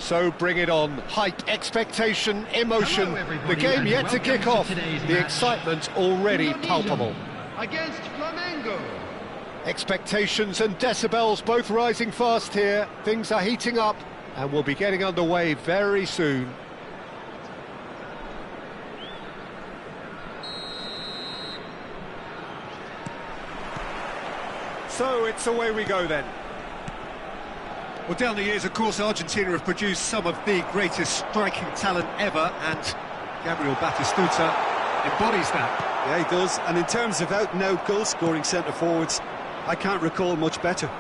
So bring it on. Hype, expectation, emotion. The game yet to kick off. The excitement already palpable. Against Flamengo. Expectations and decibels both rising fast here. Things are heating up and we'll be getting underway very soon. So it's away we go then. Well, down the years, of course, Argentina have produced some of the greatest striking talent ever, and Gabriel Batistuta embodies that. Yeah, he does. And in terms of out-and-out goal-scoring centre-forwards, I can't recall much better.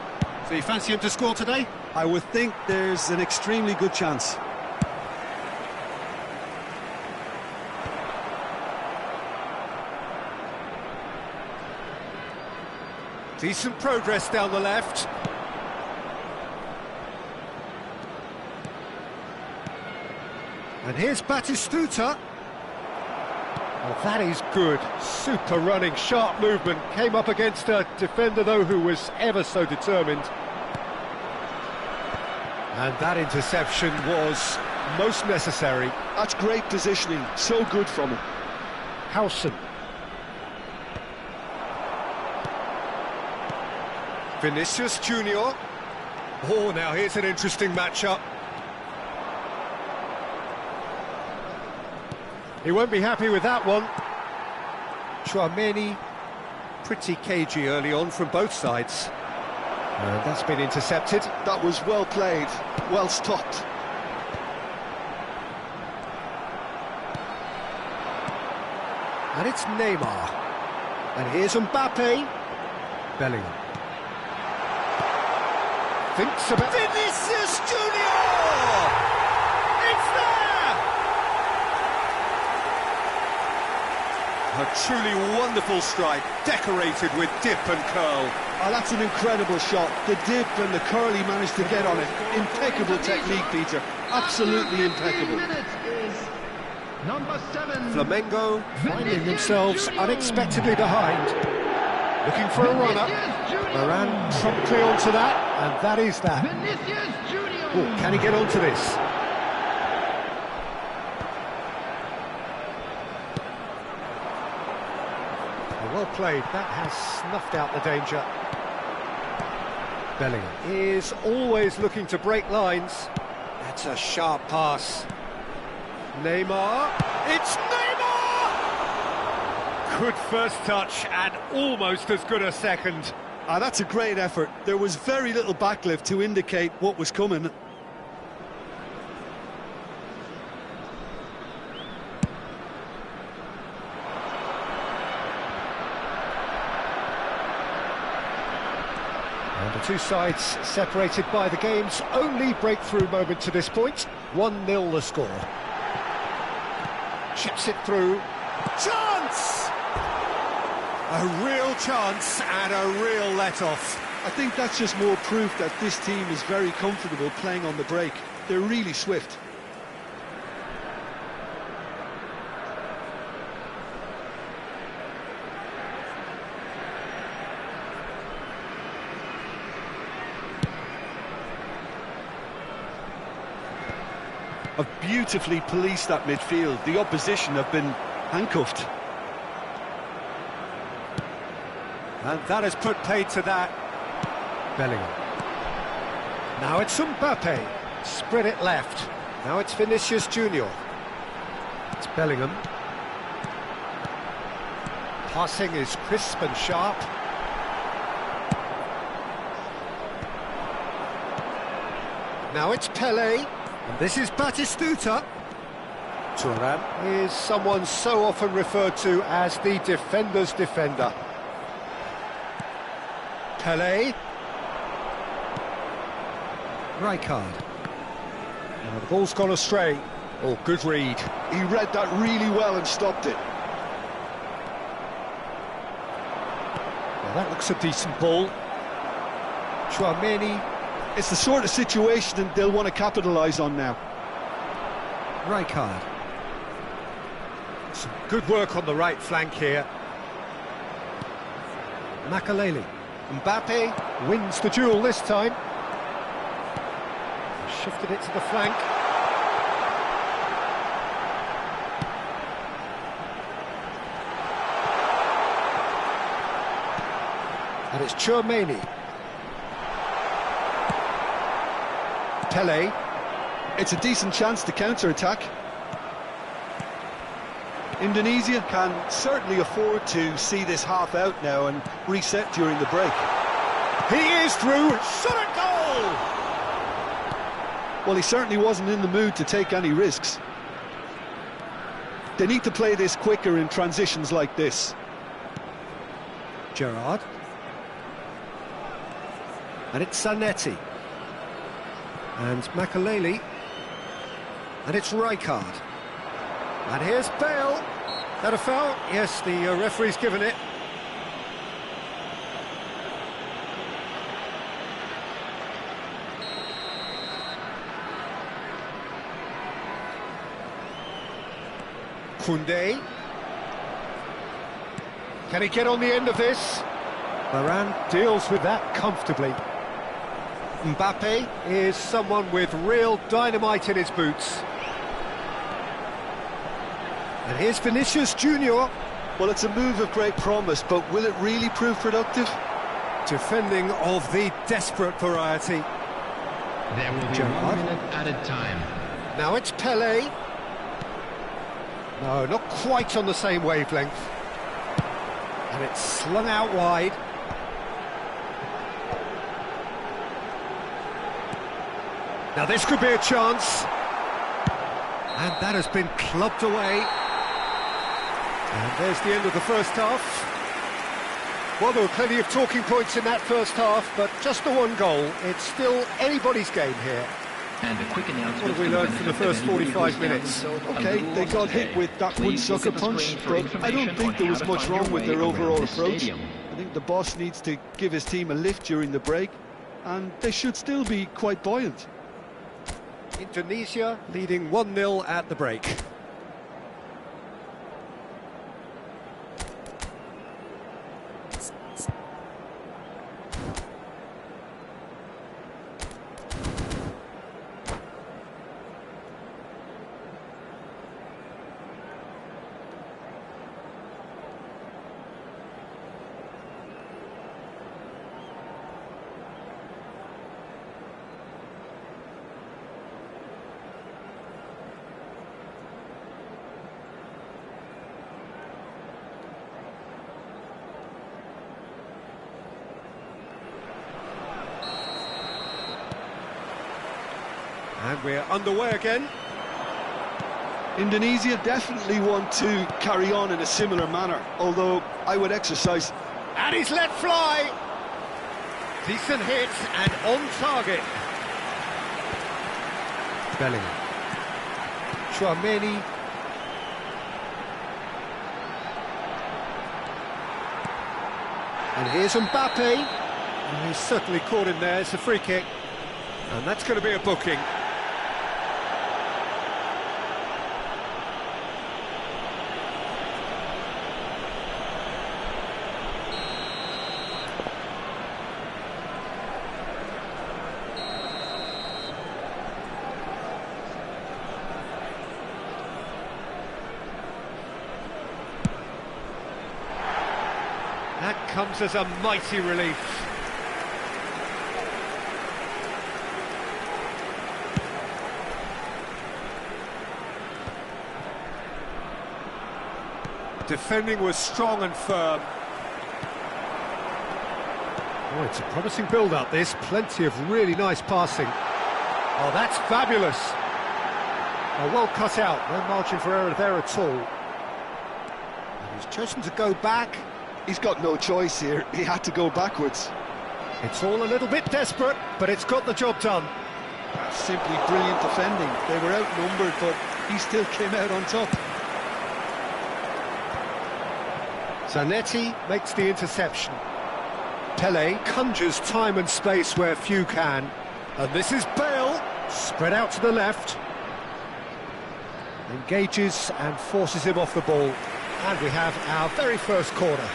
So you fancy him to score today? I would think there's an extremely good chance. Decent progress down the left. And here's Batistuta. Oh, that is good. Super running, sharp movement. Came up against a defender, though, who was ever so determined. And that interception was most necessary. That's great positioning. So good from him. Howson. Vinicius Junior. Oh, now here's an interesting matchup. He won't be happy with that one. Chouameni, pretty cagey early on from both sides. And that's been intercepted. That was well played, well stopped. And it's Neymar. And here's Mbappe. Bellingham. Thinks about... Vinicius Junior! It's there! A truly wonderful strike, decorated with dip and curl. Oh, that's an incredible shot. The dip and the curl he managed to get on it. Impeccable technique, Peter. Absolutely impeccable. Number 7. Flamengo finding themselves unexpectedly behind. Looking for a runner. Varane promptly onto that, and that is that. Vinicius Junior. Oh, can he get onto this? Well played, that has snuffed out the danger. Bellingham is always looking to break lines. That's a sharp pass. Neymar, it's Neymar! Good first touch and almost as good a second. Ah, that's a great effort. There was very little backlift to indicate what was coming. And the two sides separated by the game's only breakthrough moment to this point. 1-0 the score. Chips it through. Chance! A real chance and a real let-off. I think that's just more proof that this team is very comfortable playing on the break. They're really swift. Have beautifully policed that midfield. The opposition have been handcuffed. And that has put paid to that. Bellingham. Now it's Mbappe. Spread it left. Now it's Vinicius Junior. It's Bellingham. Passing is crisp and sharp. Now it's Pelé. And this is Batistuta. Thuram is someone so often referred to as the defender's defender. Pelé. Rijkaard. Now the ball's gone astray. Oh, good read. He read that really well and stopped it. Well, that looks a decent ball. Chouameni. It's the sort of situation that they'll want to capitalise on now. Rijkaard. Some good work on the right flank here. Makaleli. Mbappe wins the duel this time. Shifted it to the flank. it's Chouameni. Pele. It's a decent chance to counter-attack. Indonesia can certainly afford to see this half out now and reset during the break. He is through. Shot at goal! Well, he certainly wasn't in the mood to take any risks. They need to play this quicker in transitions like this. Gerrard. And it's Zanetti. And Makaleli. And it's Rijkaard. And here's Bale. That a foul? Yes, the referee's given it. Koundé. Can he get on the end of this? Varane deals with that comfortably. Mbappe is someone with real dynamite in his boots. And here's Vinicius Junior. Well, it's a move of great promise, but will it really prove productive? Defending of the desperate variety. There will be Gerrard. 1 minute added time. Now it's Pele. No, not quite on the same wavelength. And it's slung out wide. Now this could be a chance. And that has been clubbed away. And there's the end of the first half. Well, there were plenty of talking points in that first half, but just the one goal. It's still anybody's game here. And a quick announcement. What have we learned from the first 45 minutes? Okay, they got hit with that one sucker punch, but I don't think there was much wrong with their overall approach. I think the boss needs to give his team a lift during the break, and they should still be quite buoyant. Indonesia leading 1-0 at the break. And we're underway again. Indonesia definitely want to carry on in a similar manner, although I would exercise. And he's let fly. Decent hit and on target. Bellingham. Chouameni. And here's Mbappe. And he's certainly caught him there. It's a free kick. And that's going to be a booking. That comes as a mighty relief. Defending was strong and firm. Oh, it's a promising build-up, this. Plenty of really nice passing. Oh, that's fabulous. Oh, well cut out. No margin for error there at all. And he's chosen to go back. He's got no choice here. He had to go backwards. It's all a little bit desperate, but it's got the job done. Simply brilliant defending. They were outnumbered, but he still came out on top. Zanetti makes the interception. Pele conjures time and space where few can. And this is Bale, spread out to the left. Engages and forces him off the ball. And we have our very first corner.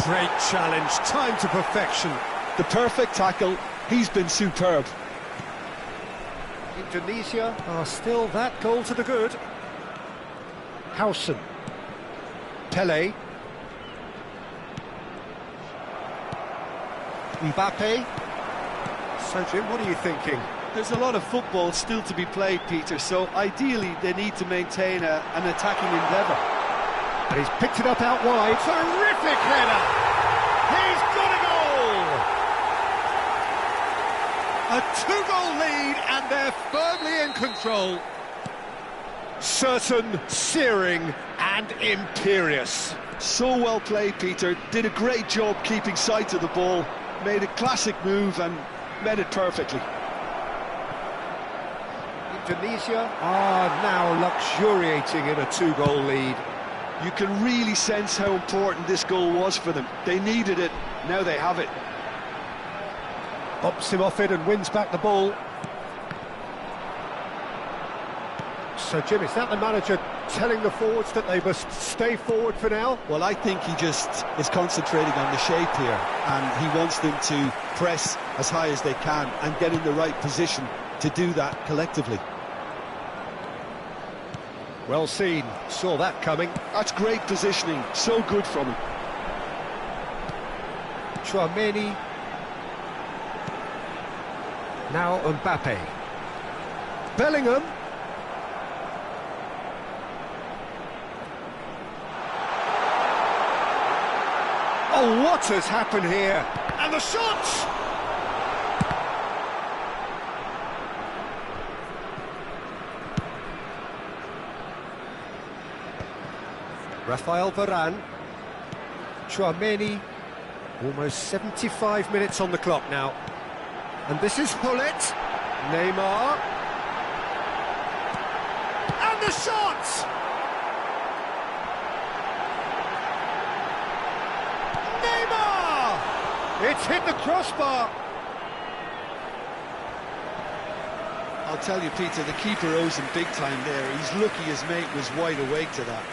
Great challenge, time to perfection. The perfect tackle. He's been superb. Indonesia are still that goal to the good. Howson. Pele. Mbappe. So, Jim, what are you thinking? There's a lot of football still to be played, Peter, so ideally they need to maintain an attacking endeavour. And he's picked it up out wide. Terrific header! He's got a goal! A two-goal lead, and they're firmly in control. Certain, searing, and imperious. So well played, Peter. Did a great job keeping sight of the ball. Made a classic move and met it perfectly. Indonesia are now luxuriating in a two-goal lead. You can really sense how important this goal was for them. They needed it, now they have it. Bops him off it and wins back the ball. So, Jim, is that the manager telling the forwards that they must stay forward for now? Well, I think he just is concentrating on the shape here, and he wants them to press as high as they can and get in the right position to do that collectively. Well seen, saw that coming. That's great positioning, so good from him. Chouameni. Now Mbappe. Bellingham. Oh, what has happened here? And the shot! Rafael Varane. Chouameni. Almost 75 minutes on the clock now. And this is Hullet. Neymar. And the shot! Neymar! It's hit the crossbar. I'll tell you, Peter, the keeper owes him big time there. He's lucky his mate was wide awake to that.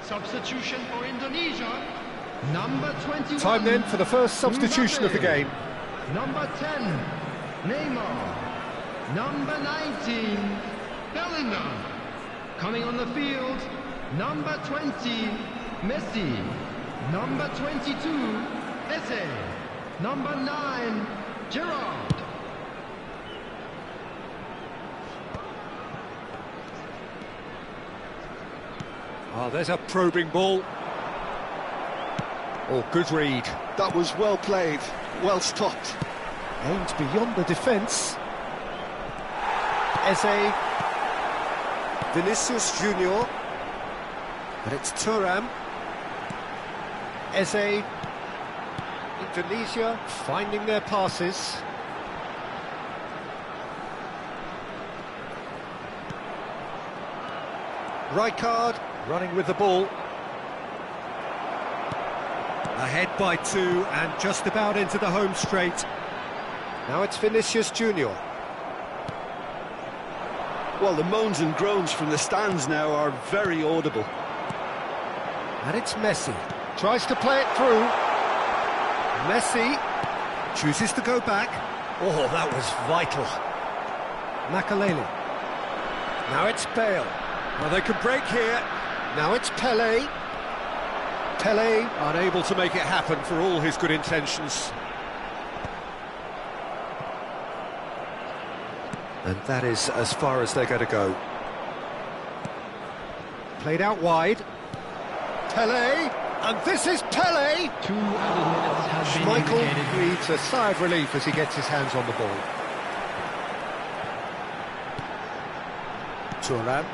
Substitution for Indonesia, number 21. Time then for the first substitution of the game. Number 10, Neymar. Number 19, Bellingham. Coming on the field, number 20, Messi. Number 22, Eze. Number 9, Gerrard. Oh, there's a probing ball. Oh, good read. That was well played, well stopped. Aimed beyond the defence. Eze. Vinicius Junior. And it's Thuram. Eze. Indonesia finding their passes. Rijkaard running with the ball. Ahead by 2 and just about into the home straight. Now it's Vinicius Junior. Well, the moans and groans from the stands now are very audible. And it's Messi. Tries to play it through. Messi chooses to go back. Oh, that was vital. Makaleli. Now it's Bale. Well, they can break here. Now it's Pelé. Pelé unable to make it happen for all his good intentions. And that is as far as they're going to go. Played out wide. Pelé, and this is Pelé! 2 added minutes have been Michael indicated. breathes a sigh of relief as he gets his hands on the ball. Thuram.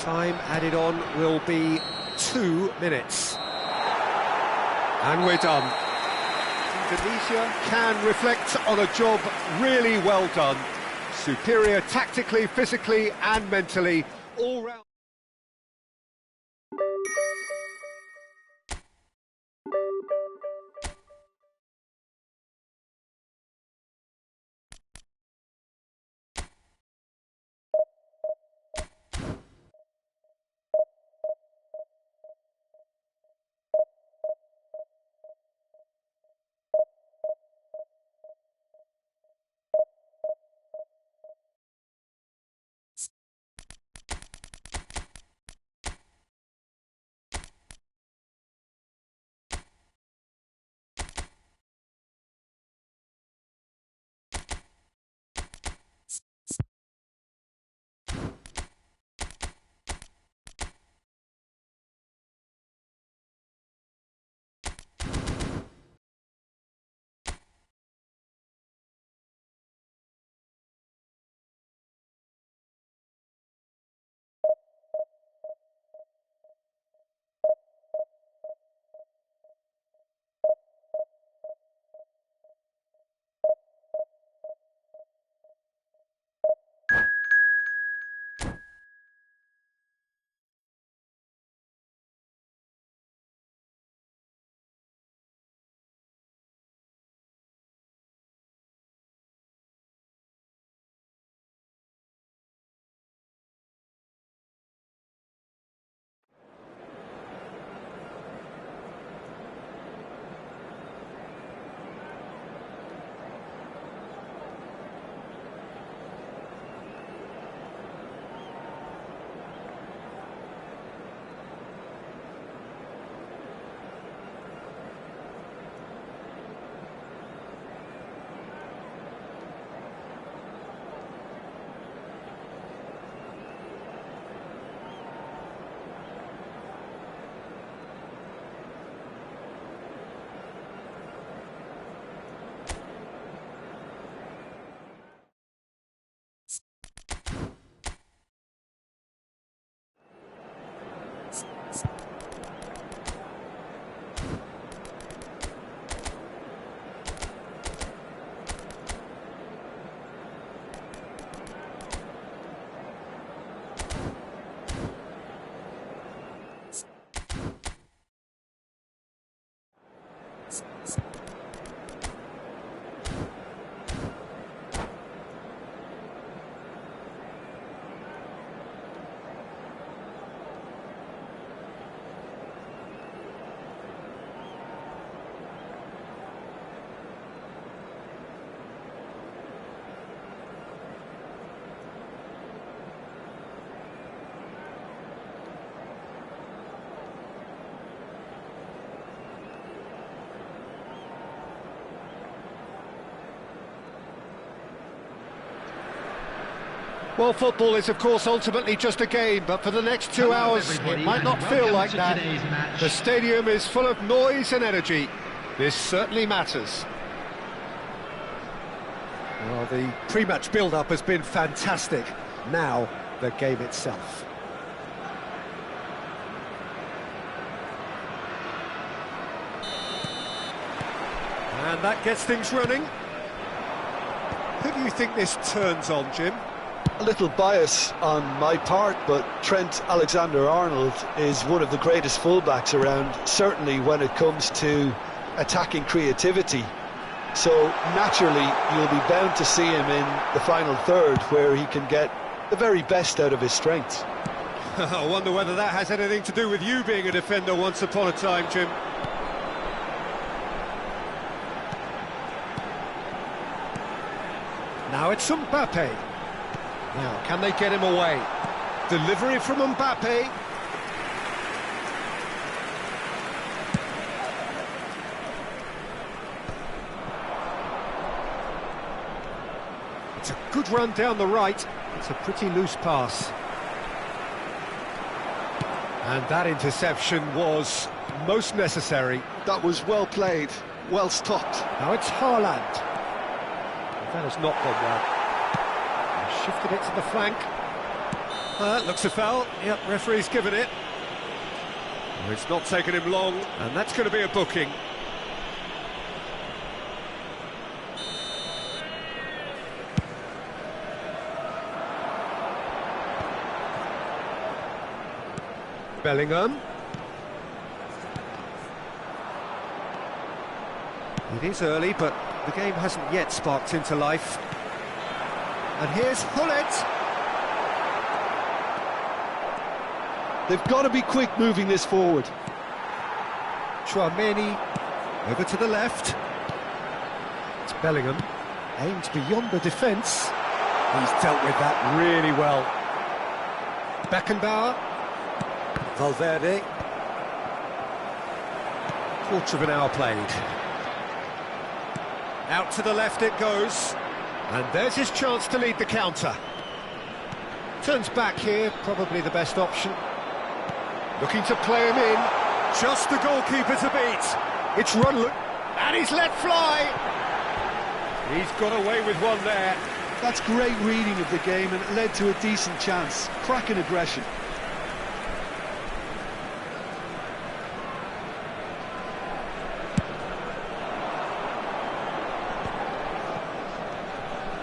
Time added on will be 2 minutes. And we're done. Indonesia can reflect on a job really well done. Superior tactically, physically and mentally, all round. Well, football is, of course, ultimately just a game, but for the next 2 hours, it might not feel like that. The stadium is full of noise and energy. This certainly matters. Well, the pre-match build-up has been fantastic. Now, the game itself. And that gets things running. Who do you think this turns on, Jim? A little bias on my part, but Trent Alexander-Arnold is one of the greatest fullbacks around, certainly when it comes to attacking creativity. So naturally, you'll be bound to see him in the final third, where he can get the very best out of his strengths. I wonder whether that has anything to do with you being a defender once upon a time, Jim. Now it's Mbappe. Now, can they get him away? Delivery from Mbappe. It's a good run down the right. It's a pretty loose pass. And that interception was most necessary. That was well played, well stopped. Now it's Haaland. That has not gone well. Shifted it to the flank. Looks a foul. Yep, referee's given it. Well, it's not taken him long, and that's going to be a booking. Bellingham. It is early, but the game hasn't yet sparked into life. And here's Hullet. They've got to be quick moving this forward. Chouameni over to the left. It's Bellingham. Aims beyond the defence. He's dealt with that really well. Beckenbauer. Valverde. Quarter of an hour played. Out to the left it goes. And there's his chance to lead the counter. Turns back here, probably the best option. Looking to play him in. Just the goalkeeper to beat. It's run, and he's let fly. He's got away with one there. That's great reading of the game, and it led to a decent chance. Cracking aggression.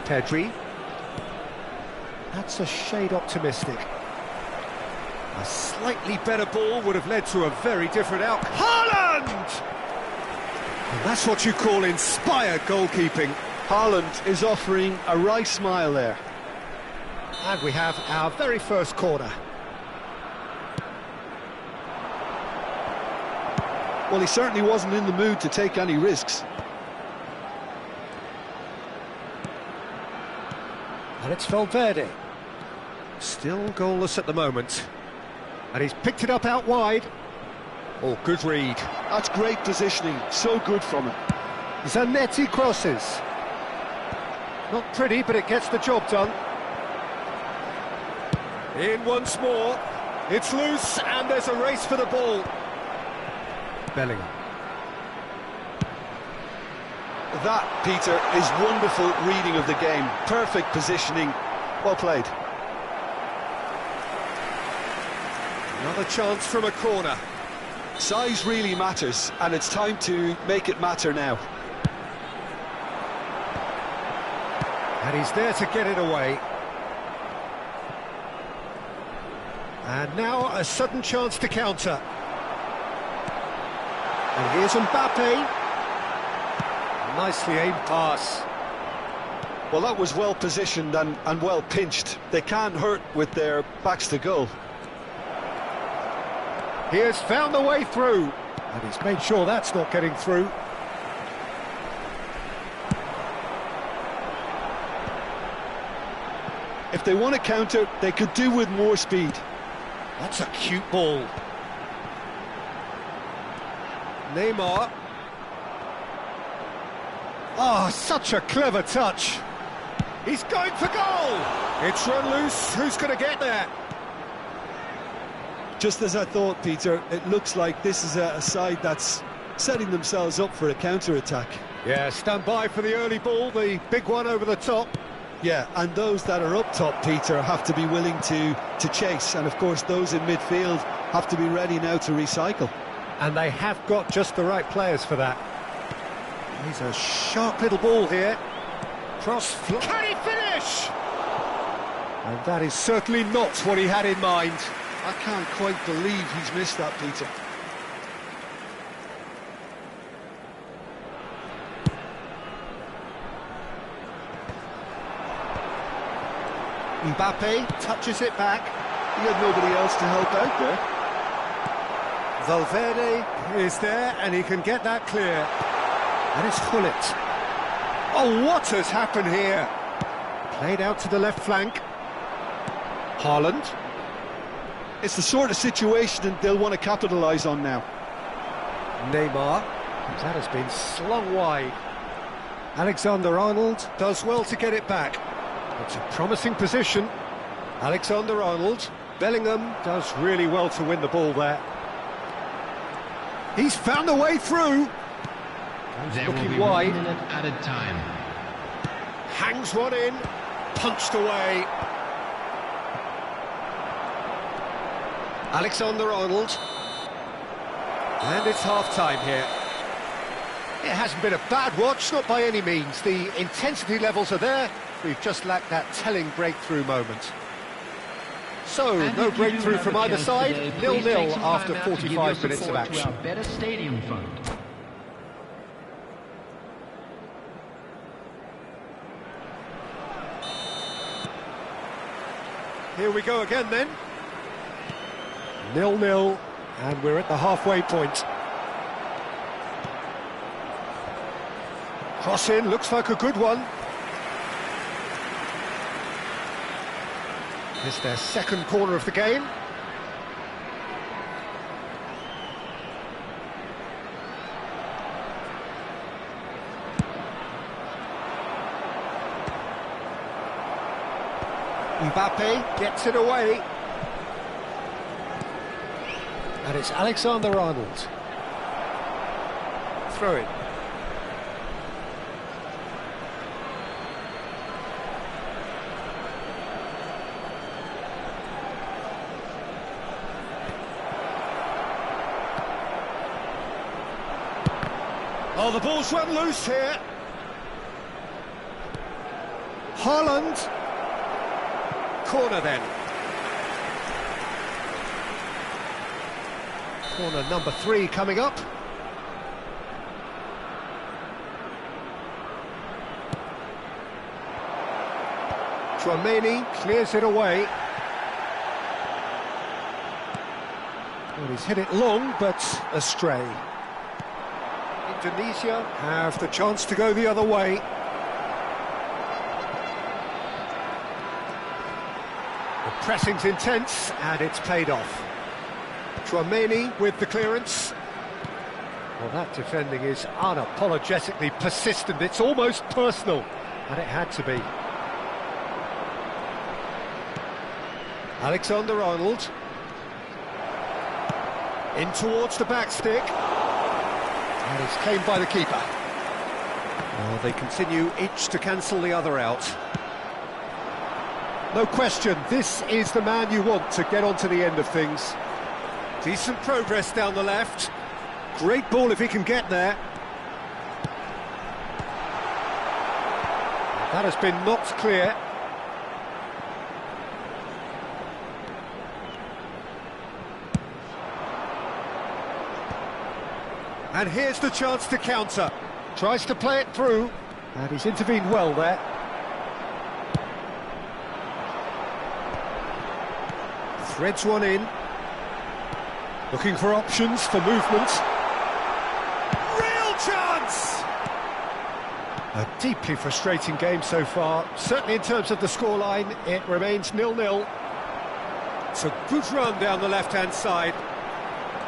Pedri. That's a shade optimistic. A slightly better ball would have led to a very different outcome. Haaland! And that's what you call inspired goalkeeping. Haaland is offering a right smile there. And we have our very first corner. Well, he certainly wasn't in the mood to take any risks. And it's Valverde. Still goalless at the moment. And he's picked it up out wide. Oh, good read. That's great positioning, so good from him. Zanetti crosses. Not pretty, but it gets the job done. In once more. It's loose, and there's a race for the ball. Bellingham. That, Peter, is wonderful reading of the game. Perfect positioning. Well played. Another chance from a corner. Size really matters, and it's time to make it matter now. And he's there to get it away. And now a sudden chance to counter. And here's Mbappe. Nicely aimed pass. Well, that was well positioned and well pinched. They can't hurt with their backs to goal. He has found the way through. And he's made sure that's not getting through. If they want to counter, they could do with more speed. That's a cute ball. Neymar. Oh, such a clever touch. He's going for goal! It's run loose, who's going to get there? Just as I thought, Peter, it looks like this is a side that's setting themselves up for a counter-attack. Yeah, stand by for the early ball, the big one over the top. Yeah, and those that are up top, Peter, have to be willing to chase. And, of course, those in midfield have to be ready now to recycle. And they have got just the right players for that. He's a sharp little ball here. Cross, can he finish? And that is certainly not what he had in mind. I can't quite believe he's missed that, Peter. Mbappe touches it back. He had nobody else to help out there. Valverde is there and he can get that clear. And it's Hullet. Oh, what has happened here? Played out to the left flank. Haaland. It's the sort of situation that they'll want to capitalise on now. Neymar. That has been slung wide. Alexander-Arnold does well to get it back. It's a promising position. Alexander-Arnold. Bellingham does really well to win the ball there. He's found a way through. There will be Looking 1 wide. minute added time. Hangs one in. Punched away. Alexander-Arnold. And it's half-time here. It hasn't been a bad watch, not by any means. The intensity levels are there. We've just lacked that telling breakthrough moment. So, And no if you do breakthrough have from a either chance side. today, please 0-0 take some after time out to give 45 your minutes of support to action. our Better Stadium Fund. Here we go again then. 0-0, and we're at the halfway point. Cross in, looks like a good one. It's their second corner of the game. Mbappe gets it away. And it's Alexander-Arnold. Throw it. Oh, the ball's run loose here. Haaland. Corner then. Corner number 3 coming up. Tchouaméni clears it away. Well, he's hit it long, but astray. Indonesia have the chance to go the other way. The pressing's intense, and it's paid off. Tchouaméni with the clearance. Well, that defending is unapologetically persistent. It's almost personal, and it had to be. Alexander-Arnold. In towards the back stick. And it's claimed by the keeper. Well, they continue each to cancel the other out. No question, this is the man you want to get onto the end of things. Decent progress down the left. Great ball if he can get there. That has been knocked clear. And here's the chance to counter. Tries to play it through, and he's intervened well there. Threads one in. Looking for options for movement. Real chance! A deeply frustrating game so far. Certainly in terms of the scoreline, it remains 0-0. It's a good run down the left-hand side.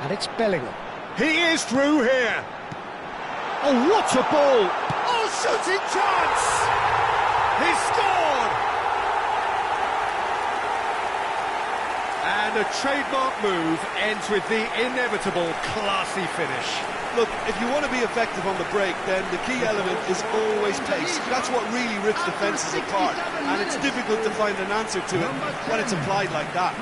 And it's Bellingham. He is through here. Oh, what a ball! Oh, shooting chance! He scores! And a trademark move ends with the inevitable classy finish. Look, if you want to be effective on the break, then the key element is always pace. That's what really rips defences apart, and it's difficult to find an answer to it when it's applied like that.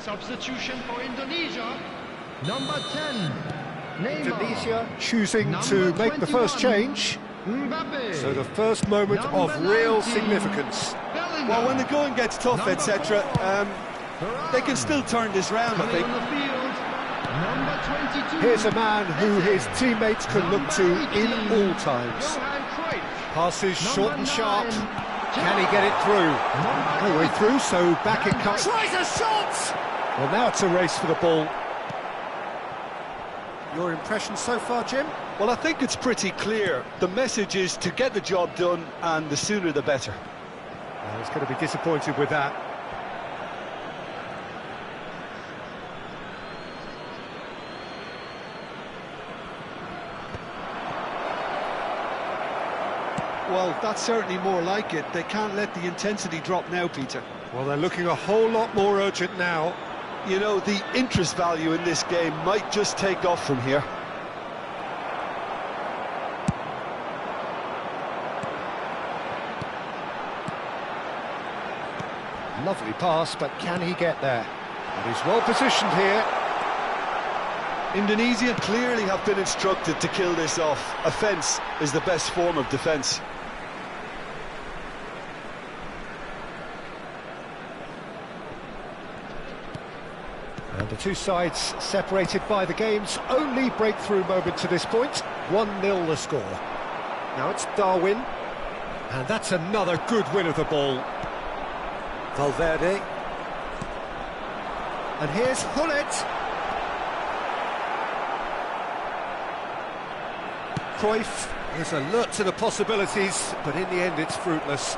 Substitution for Indonesia, number 10, Neymar. Indonesia choosing to make the first change. Mbappe. So the first moment of real significance. Well, when the going gets tough, etc., they can still turn this round, I think. Number 22. Here's a man who his teammates can look to in all times. Passes short and sharp. Can he get it through? No way through, so back it comes. Tries a shot! Well, now it's a race for the ball. Your impression so far, Jim? Well, I think it's pretty clear. The message is to get the job done, and the sooner the better. Well, he's going to be disappointed with that. Well, that's certainly more like it. They can't let the intensity drop now, Peter. Well, they're looking a whole lot more urgent now. You know, the interest value in this game might just take off from here. Lovely pass, but can he get there? And he's well positioned here. Indonesia clearly have been instructed to kill this off. Offence is the best form of defence. And the two sides separated by the game's only breakthrough moment to this point. 1-0 the score. Now it's Darwin. And that's another good win of the ball. Valverde. And here's Hullet. Cruyff is alert to the possibilities, but in the end it's fruitless.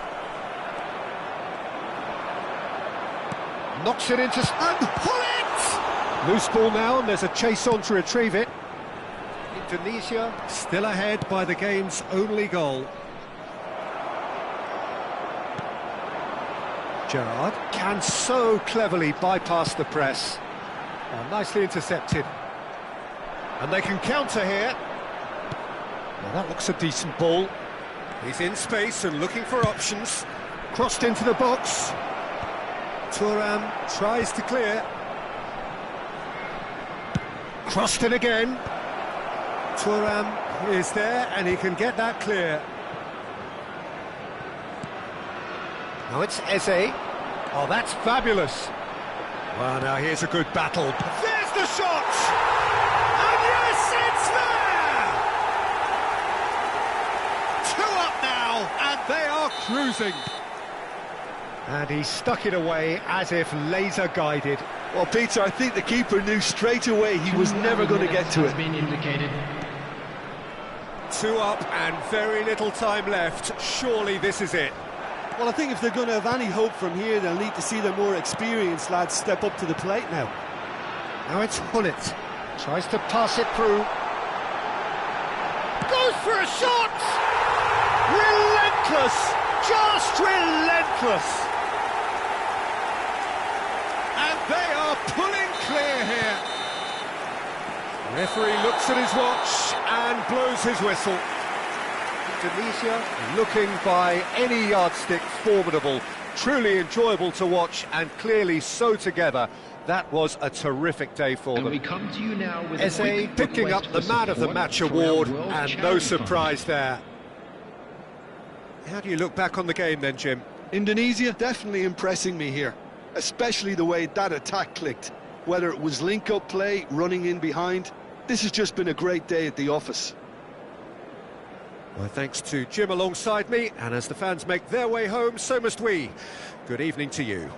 Knocks it into... And Hullet! Loose ball now, and there's a chase on to retrieve it. Indonesia still ahead by the game's only goal. Gerrard can so cleverly bypass the press. Oh, nicely intercepted. And they can counter here. Well, that looks a decent ball. He's in space and looking for options. Crossed into the box. Thuram tries to clear. Crossed in again. Thuram is there and he can get that clear. Now it's Eze. Oh, that's fabulous. Well, now here's a good battle. There's the shot! And yes, it's there! 2 up now, and they are cruising. And he stuck it away as if laser guided. Well, Peter, I think the keeper knew straight away he was never going to get to it. Been indicated. 2 up and very little time left. Surely this is it. Well, I think if they're going to have any hope from here, they'll need to see the more experienced lads step up to the plate now. Now it's Hullet. Tries to pass it through. Goes for a shot! Relentless! Just relentless! And they are pulling clear here. The referee looks at his watch and blows his whistle. Indonesia looking by any yardstick formidable, truly enjoyable to watch and clearly so together. That was a terrific day for them. We come to you now with Eze picking up the Man of the Match award, and no surprise there. How do you look back on the game then, Jim? Indonesia definitely impressing me here, especially the way that attack clicked. whether it was link-up play, running in behind. This has just been a great day at the office. My thanks to Jim alongside me, and as the fans make their way home, so must we. Good evening to you.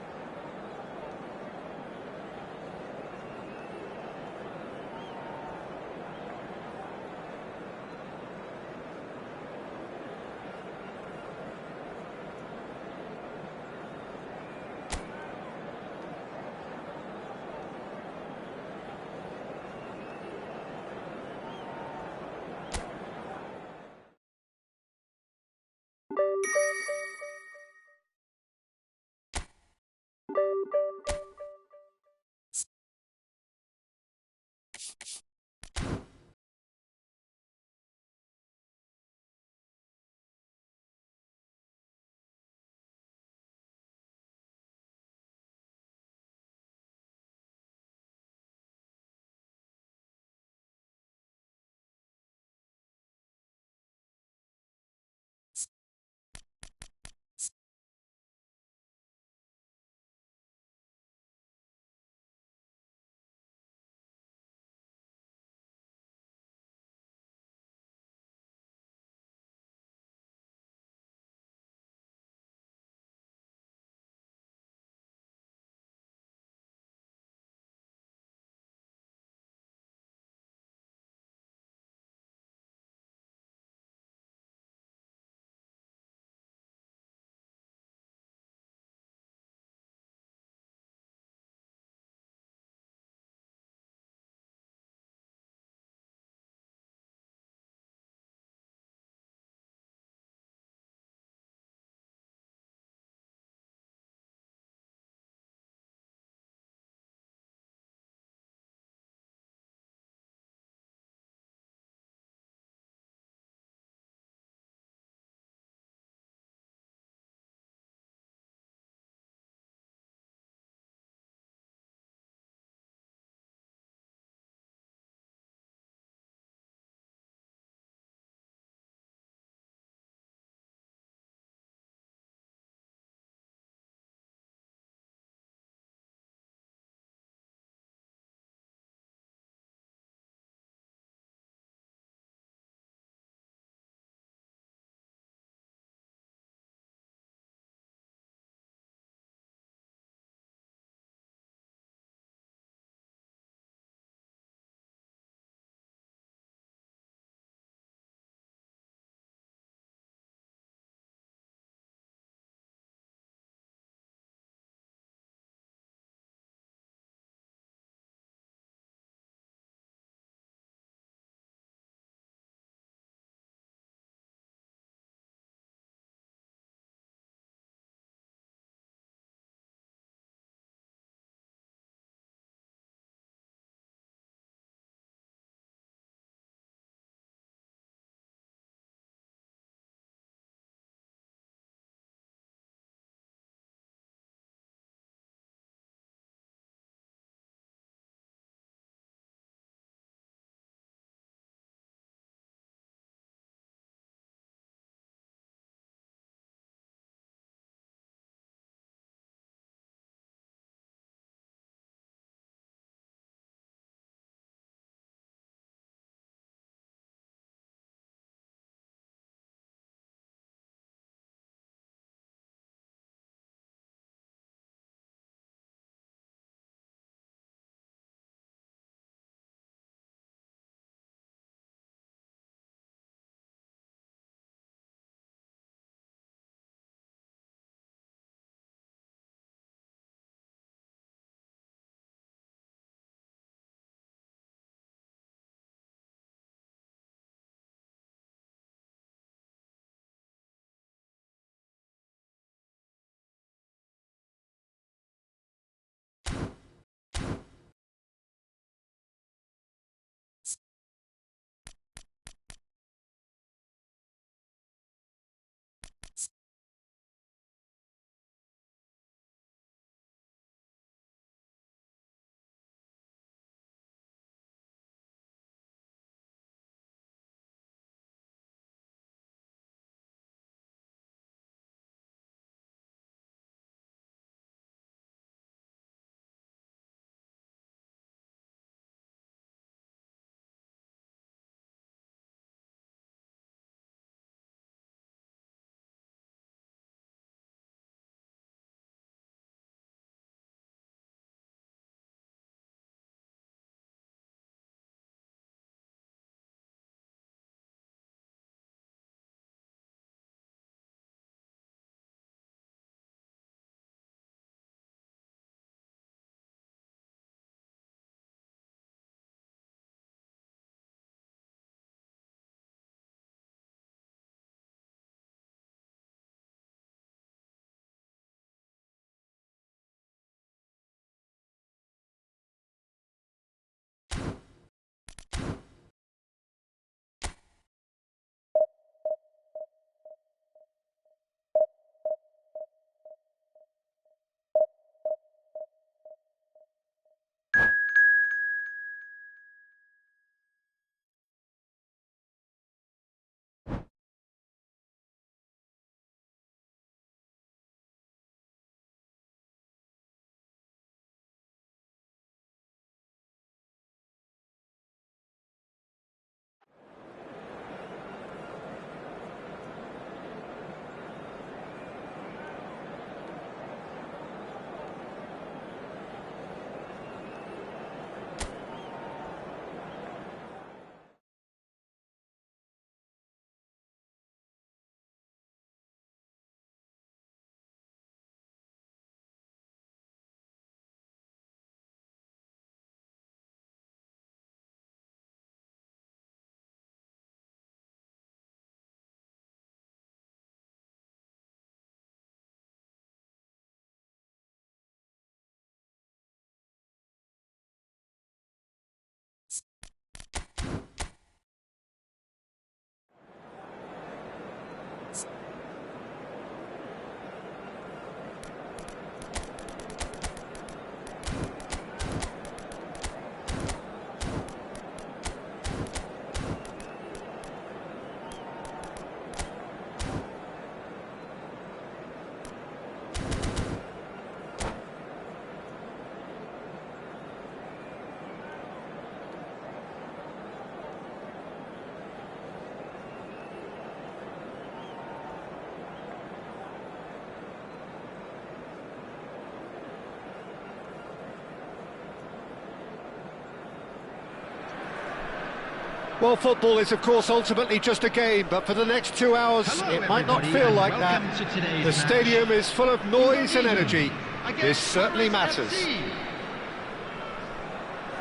Well, football is, of course, ultimately just a game, but for the next 2 hours, Hello, it might not everybody, feel and like that. welcome to today's The stadium is full of noise and energy. Against This certainly matters. FC.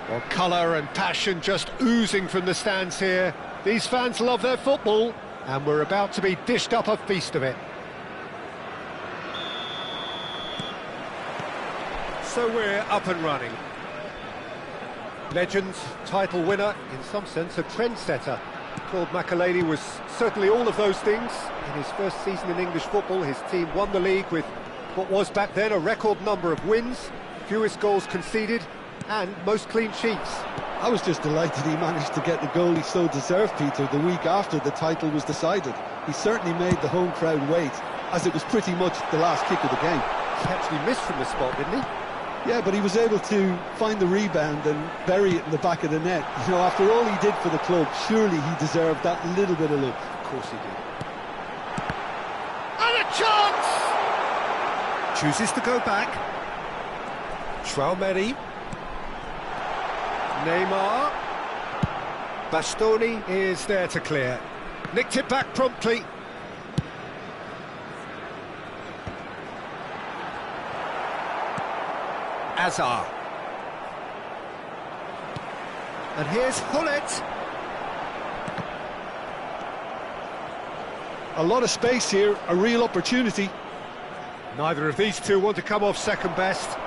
Well, colour and passion just oozing from the stands here. These fans love their football, and we're about to be dished up a feast of it. So we're up and running. Legend, title winner, in some sense a trendsetter. Claude Makelele was certainly all of those things. In his first season in English football, his team won the league with what was back then a record number of wins, fewest goals conceded, and most clean sheets. I was just delighted he managed to get the goal he so deserved, Peter, the week after the title was decided. He certainly made the home crowd wait, as it was pretty much the last kick of the game. He actually missed from the spot, didn't he? Yeah, but he was able to find the rebound and bury it in the back of the net. You know, after all he did for the club, surely he deserved that little bit of luck. Of course he did. And a chance! Chooses to go back. Traumeri. Neymar. Bastoni is there to clear. Nicked it back promptly. Azar. And here's Hullet. A lot of space here, a real opportunity. Neither of these two want to come off second best.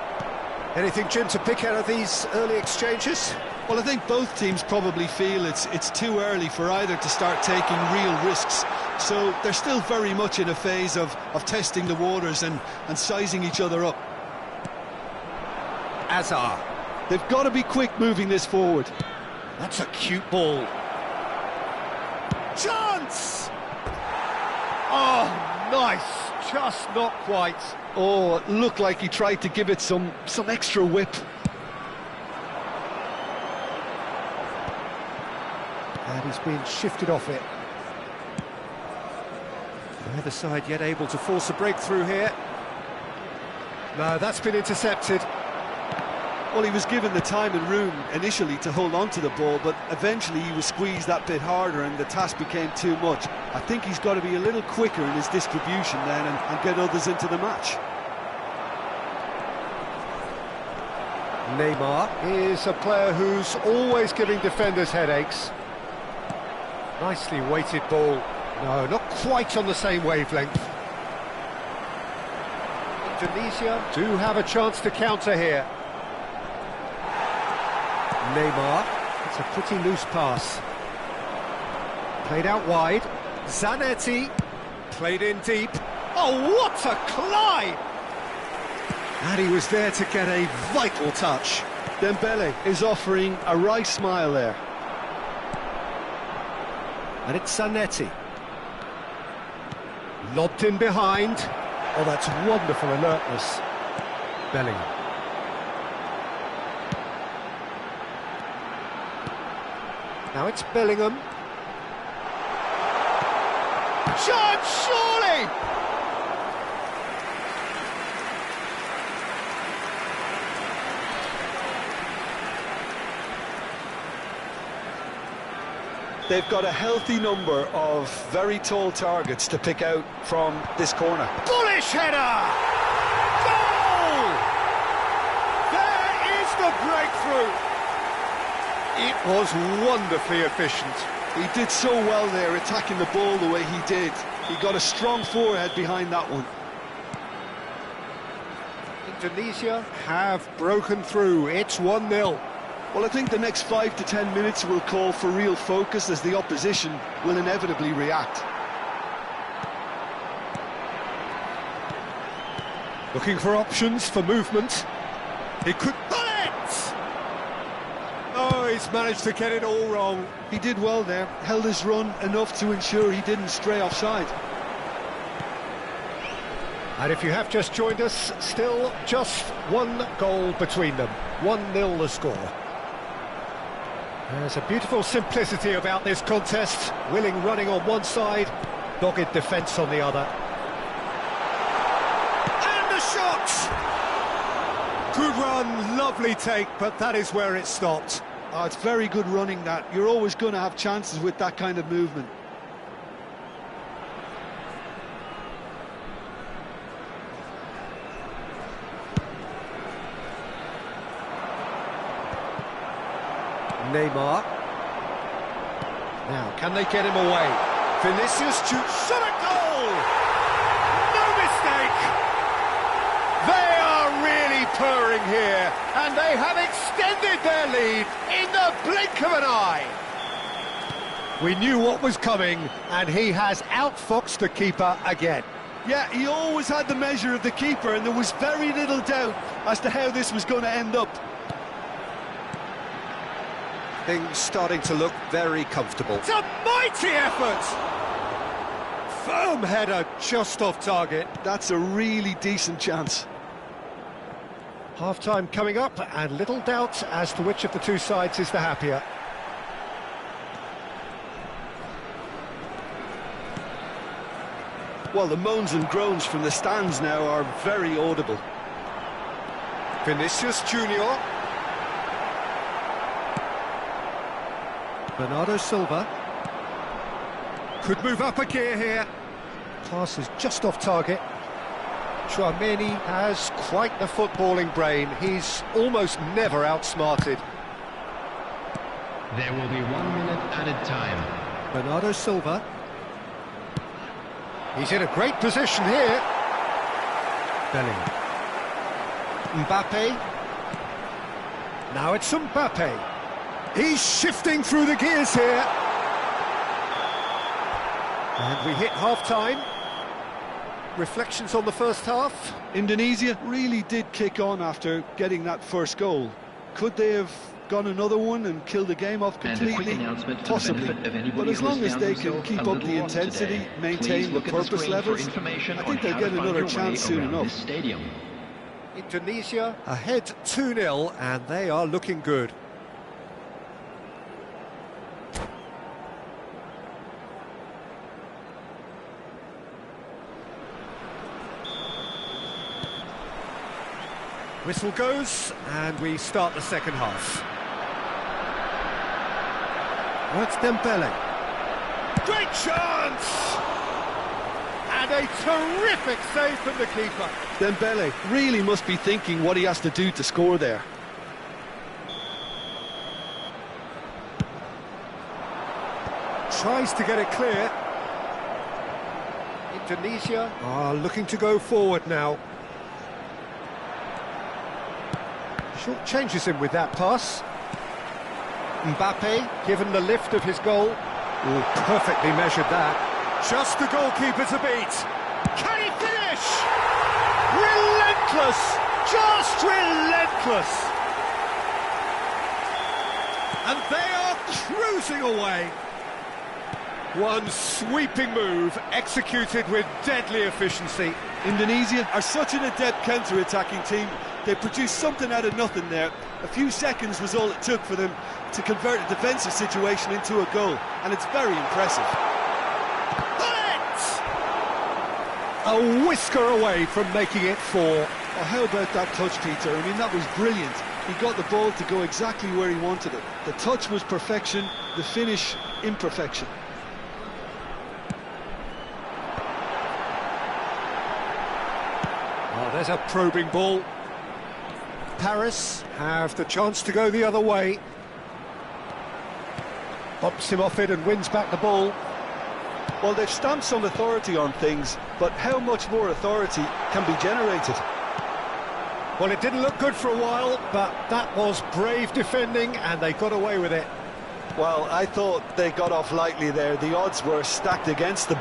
Anything, Jim, to pick out of these early exchanges? Well, I think both teams probably feel it's too early for either to start taking real risks. So they're still very much in a phase of testing the waters and sizing each other up. Azar. They've got to be quick moving this forward. That's a cute ball. Chance! Oh, nice. Just not quite. Oh, it looked like he tried to give it some extra whip. And he's been shifted off it. Neither side yet able to force a breakthrough here. No, that's been intercepted. Well, he was given the time and room initially to hold on to the ball, but eventually he was squeezed that bit harder and the task became too much. I think he's got to be a little quicker in his distribution then and get others into the match. Neymar is a player who's always giving defenders headaches. Nicely weighted ball. No, not quite on the same wavelength. Indonesia do have a chance to counter here. Neymar, it's a pretty loose pass. Played out wide. Zanetti, played in deep. Oh, what a climb! And he was there to get a vital touch. Dembele is offering a wry smile there. And it's Zanetti. Lobbed in behind. Oh, that's wonderful alertness. Bellingham. Now it's Bellingham. Chance, surely! They've got a healthy number of very tall targets to pick out from this corner. Bullish header! Goal! There is the breakthrough! It was wonderfully efficient. He did so well there, attacking the ball the way he did. He got a strong forehead behind that one. Indonesia have broken through. It's 1-0. Well, I think the next 5 to 10 minutes will call for real focus as the opposition will inevitably react. Looking for options for movement. He could... Oh, he's managed to get it all wrong. He did well there, held his run enough to ensure he didn't stray offside. And if you have just joined us, still just one goal between them. 1-0 the score. There's a beautiful simplicity about this contest. Willing running on one side, dogged defence on the other. And a shot! Good run, lovely take, but that is where it stopped. Oh, it's very good running that. You're always going to have chances with that kind of movement. Neymar. Now, can they get him away? Vinicius shot a goal! No mistake! They are really purring here, and they have extended their lead in the blink of an eye. We knew what was coming, and he has outfoxed the keeper again. Yeah, he always had the measure of the keeper, and there was very little doubt as to how this was going to end up. Things starting to look very comfortable. It's a mighty effort! Firm header just off target. That's a really decent chance. Half-time coming up, and little doubt as to which of the two sides is the happier. Well, the moans and groans from the stands now are very audible. Vinicius Junior. Bernardo Silva. Could move up a gear here. Pass is just off target. Tchouaméni has quite the footballing brain. He's almost never outsmarted. There will be 1 minute added time. Bernardo Silva. He's in a great position here. Bellingham. Mbappe. Now it's Mbappe. He's shifting through the gears here. And we hit half-time. Reflections on the first half. Indonesia really did kick on after getting that first goal. Could they have gone another one and killed the game off completely? Possibly. But as long as they can keep up the intensity, maintain the purpose levels, I think they'll get another chance soon enough. Indonesia ahead 2-0, and they are looking good. Whistle goes, and we start the second half. That's Dembele. Great chance! And a terrific save from the keeper. Dembele really must be thinking what he has to do to score there. Tries to get it clear. Indonesia are looking to go forward now. Short changes him with that pass. Mbappe, given the lift of his goal. Ooh, perfectly measured that. Just the goalkeeper to beat. Can he finish? Relentless! Just relentless! And they are cruising away. One sweeping move, executed with deadly efficiency. Indonesia are such an adept counter-attacking team. They produced something out of nothing there. A few seconds was all it took for them to convert a defensive situation into a goal, and it's very impressive. A whisker away from making it 4. Oh, how about that touch, Peter? I mean, that was brilliant. He got the ball to go exactly where he wanted it. The touch was perfection, the finish imperfection. Oh, there's a probing ball. Paris have the chance to go the other way. Bumps him off it and wins back the ball. Well, they've stamped some authority on things, but how much more authority can be generated? Well, it didn't look good for a while, but that was brave defending, and they got away with it. Well, I thought they got off lightly there. The odds were stacked against them.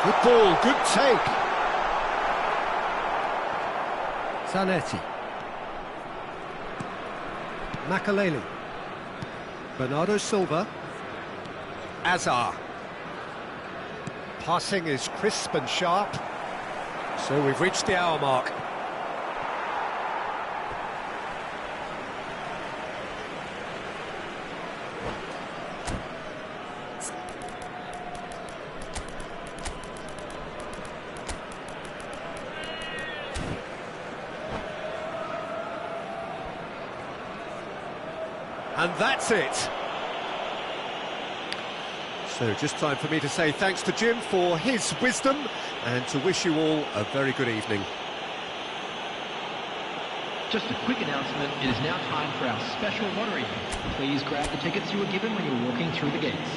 Good ball, good take. Zanetti. Makaleli. Bernardo Silva. Azar. Passing is crisp and sharp. So we've reached the hour mark. And that's it. So just time for me to say thanks to Jim for his wisdom and to wish you all a very good evening. Just a quick announcement, it is now time for our special lottery. Please grab the tickets you were given when you were walking through the gates.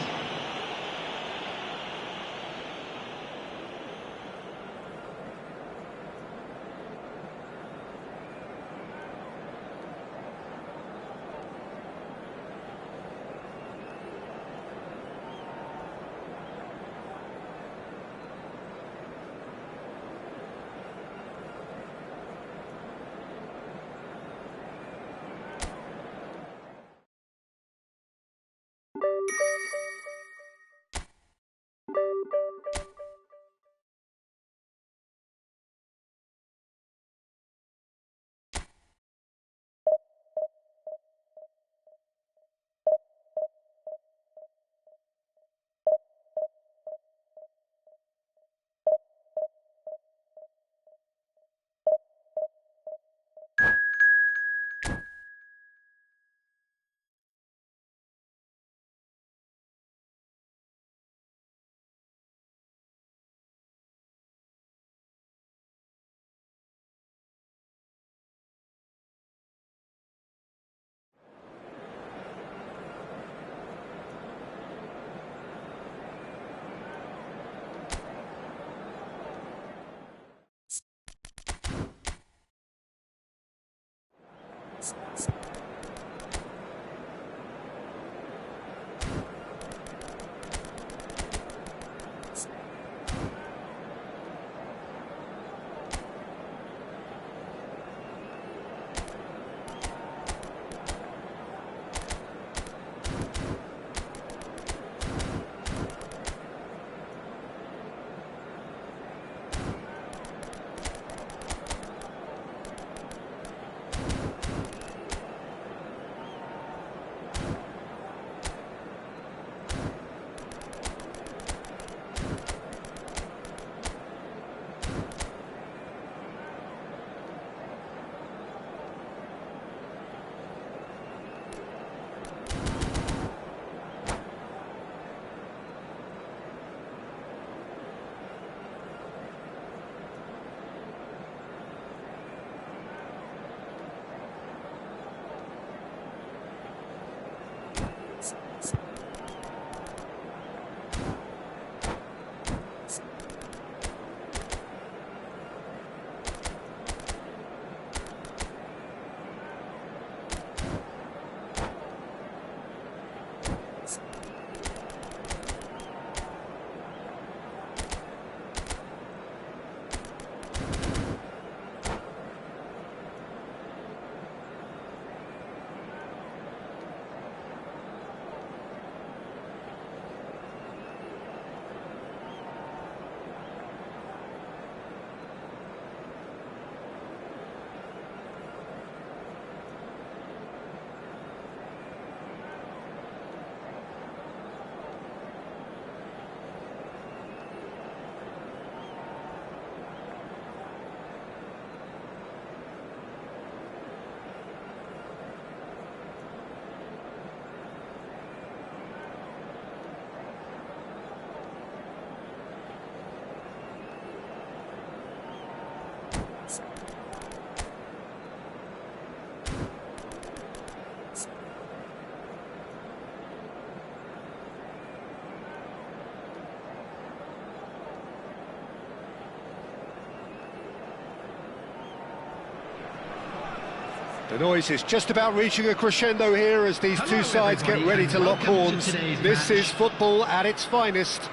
The noise is just about reaching a crescendo here as these two sides get ready to lock horns. This is football at its finest.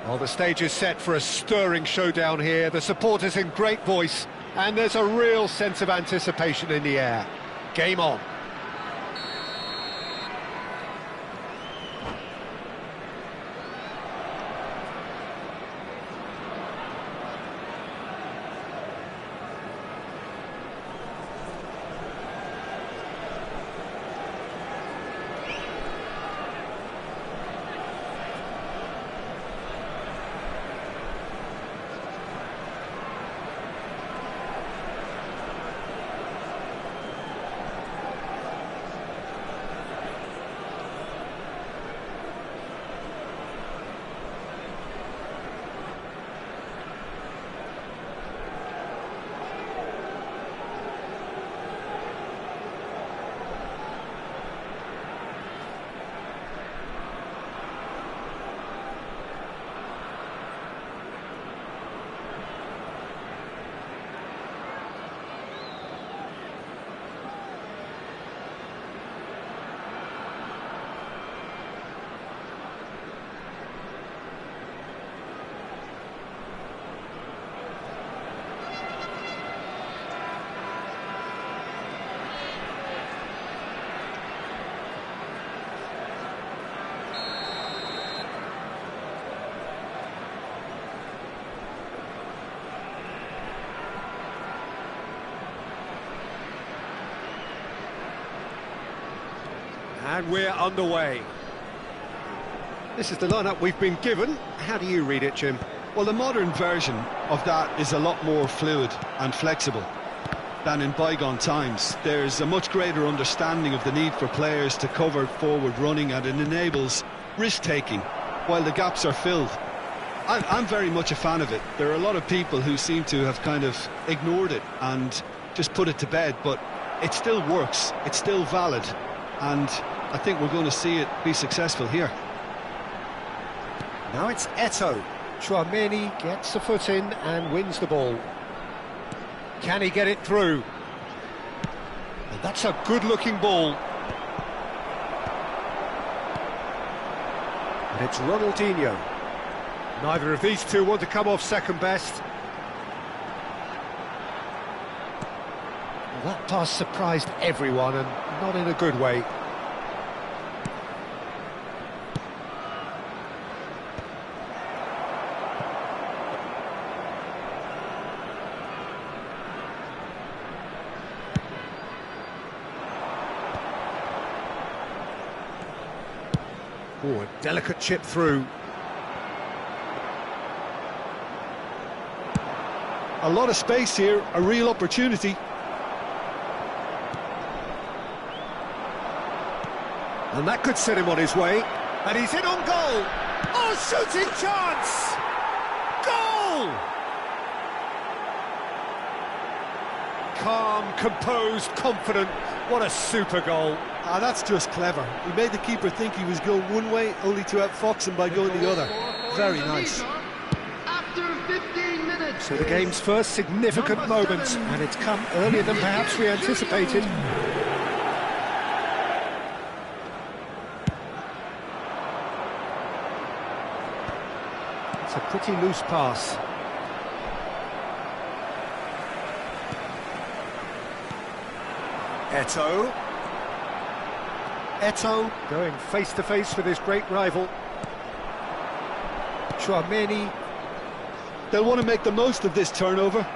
Well, the stage is set for a stirring showdown here. The supporters in great voice, and there's a real sense of anticipation in the air. Game on. And we're underway. This is the lineup we've been given. How do you read it, Jim? Well, the modern version of that is a lot more fluid and flexible than in bygone times. There's a much greater understanding of the need for players to cover forward running, and it enables risk-taking while the gaps are filled. I'm very much a fan of it. There are a lot of people who seem to have kind of ignored it and just put it to bed, but it still works, it's still valid, and I think we're going to see it be successful here. Now it's Eto'o. Tchouaméni gets a foot in and wins the ball. Can he get it through? And that's a good-looking ball. And it's Ronaldinho. Neither of these two want to come off second best. Well, that pass surprised everyone, and not in a good way. Oh, a delicate chip through. A lot of space here, a real opportunity. And that could set him on his way. And he's in on goal. Oh, shooting chance! Goal! Calm, composed, confident. What a super goal. Ah, that's just clever. He made the keeper think he was going one way, only to outfox him by going the other. Very nice. After 15 minutes. So the game's first significant moment, and it's come earlier than perhaps we anticipated. It's a pretty loose pass. Eto'o. Eto'o going face-to-face with his great rival. Tchouaméni. They'll want to make the most of this turnover.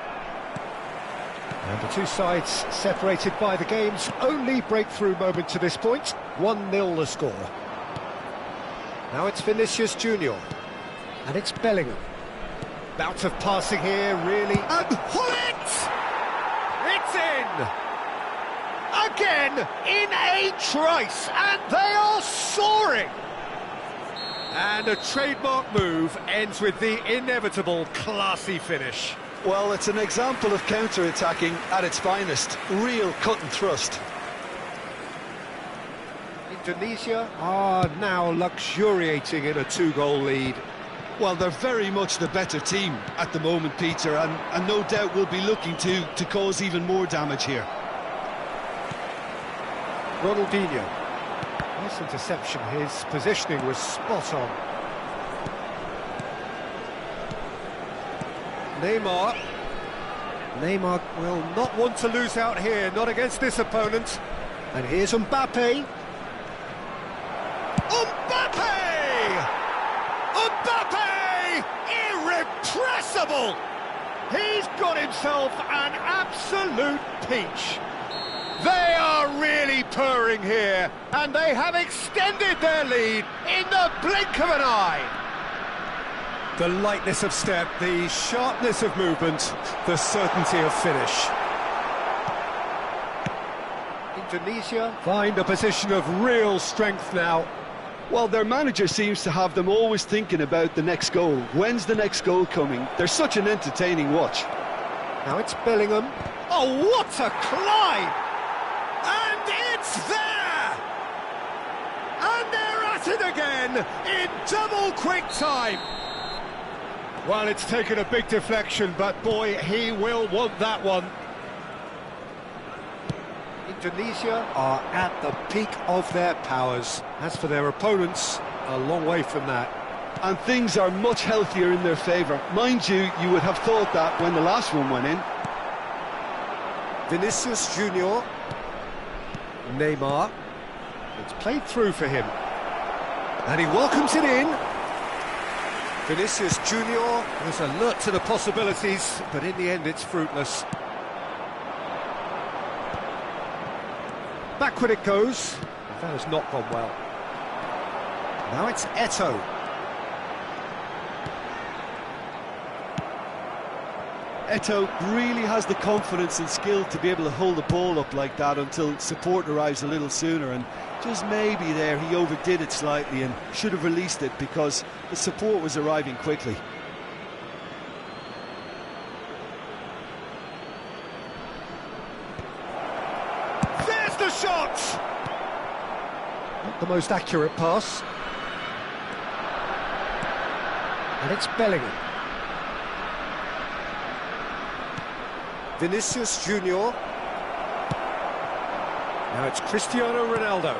And the two sides separated by the game's only breakthrough moment to this point. 1-0 the score. Now it's Vinicius Junior. And it's Bellingham. Bout of passing here, really. And Hullet! It's in! Again, in a trice, and they are soaring! And a trademark move ends with the inevitable classy finish. Well, it's an example of counter-attacking at its finest. Real cut and thrust. Indonesia are now luxuriating in a 2-goal lead. Well, they're very much the better team at the moment, Peter, and no doubt will be looking to cause even more damage here. Ronaldinho. Nice interception, his positioning was spot on. Neymar. Neymar will not want to lose out here, not against this opponent. And here's Mbappe. Mbappe! Mbappe! Irrepressible! He's got himself an absolute peach. They are really purring here, and they have extended their lead in the blink of an eye. The lightness of step, the sharpness of movement, the certainty of finish. Indonesia find a position of real strength now. Well, their manager seems to have them always thinking about the next goal. When's the next goal coming? They're such an entertaining watch. Now it's Bellingham. Oh, what a climb! And it's there! And they're at it again in double quick time. Well, it's taken a big deflection, but boy, he will want that one. Indonesia are at the peak of their powers. As for their opponents, a long way from that. And things are much healthier in their favour. Mind you, you would have thought that when the last one went in. Vinicius Junior. Neymar. It's played through for him. And he welcomes it in. Vinicius Junior was alert to the possibilities, but in the end it's fruitless. Backward it goes. That has not gone well. Now it's Eto'o. Eto'o really has the confidence and skill to be able to hold the ball up like that until support arrives a little sooner, and just maybe there he overdid it slightly and should have released it because the support was arriving quickly. There's the shot! Not the most accurate pass. And it's Bellingham. Vinicius Junior. Now it's Cristiano Ronaldo.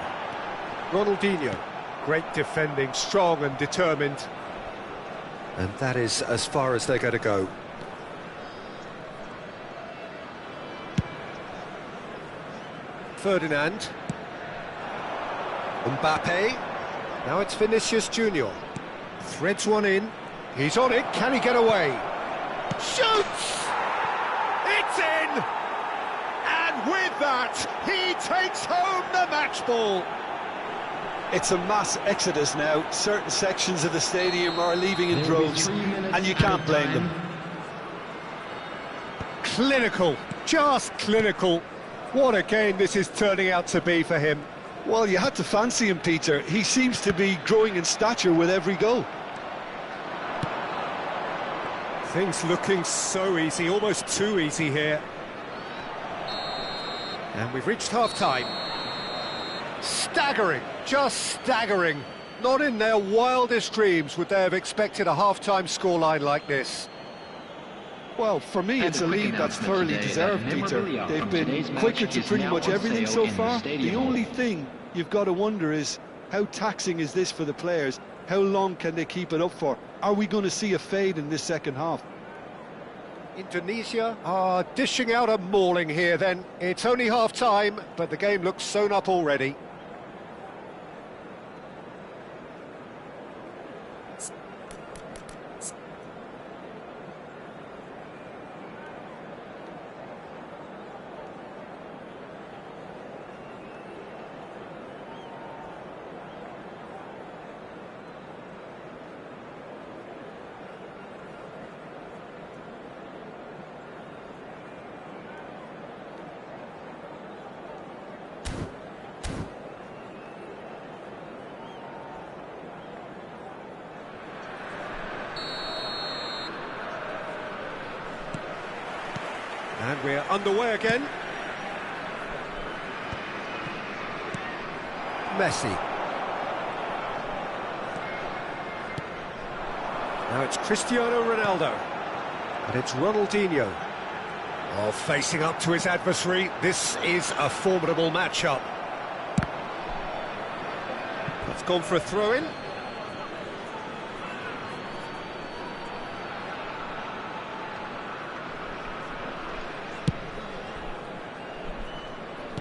Ronaldinho. Great defending, strong and determined. And that is as far as they're going to go. Ferdinand. Mbappe. Now it's Vinicius Junior. Threads one in. He's on it. Can he get away? Shoots! It's in! And with that, he takes home the match ball. It's a mass exodus now. Certain sections of the stadium are leaving in droves, and you can't blame them. Clinical, just clinical. What a game this is turning out to be for him. Well, you had to fancy him, Peter. He seems to be growing in stature with every goal. Things looking so easy, almost too easy here. And we've reached half-time. Staggering, just staggering. Not in their wildest dreams would they have expected a half-time scoreline like this. Well, for me, it's a lead that's thoroughly deserved, Peter. They've been quicker to pretty much everything so far. The only thing you've got to wonder is, how taxing is this for the players? How long can they keep it up for? Are we going to see a fade in this second half? Indonesia are dishing out a mauling here then. It's only half-time, but the game looks sewn up already. And we're underway again. Messi. Now it's Cristiano Ronaldo. And it's Ronaldinho. Oh, facing up to his adversary. This is a formidable matchup. That's gone for a throw-in.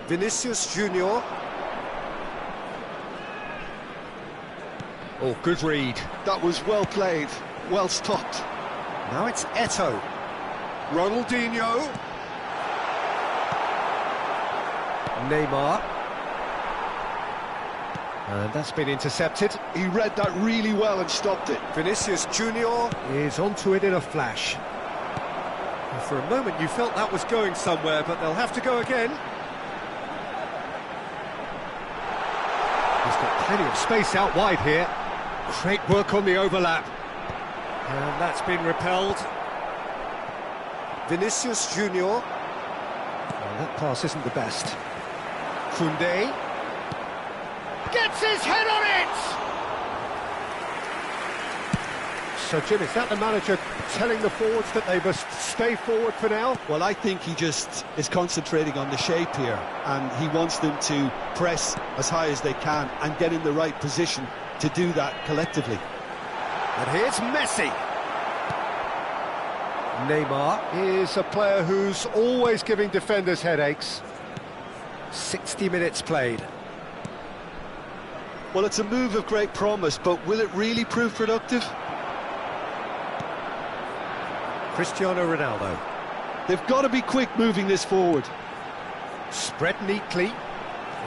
Vinicius Junior. Oh, good read. That was well played, well stopped. Now it's Eto'o. Ronaldinho. Neymar. And that's been intercepted. He read that really well and stopped it. Vinicius Junior is onto it in a flash. And for a moment you felt that was going somewhere, but they'll have to go again. He's got plenty of space out wide here. Great work on the overlap. And that's been repelled. Vinicius Junior. Well, that pass isn't the best. Koundé. Gets his head on it! So, Jim, is that the manager telling the forwards that they must stay forward for now? Well, I think he just is concentrating on the shape here, and he wants them to press as high as they can and get in the right position to do that collectively. And here's Messi. Neymar is a player who's always giving defenders headaches. 60 minutes played. Well, it's a move of great promise, but will it really prove productive? Cristiano Ronaldo. They've got to be quick moving this forward. Spread neatly.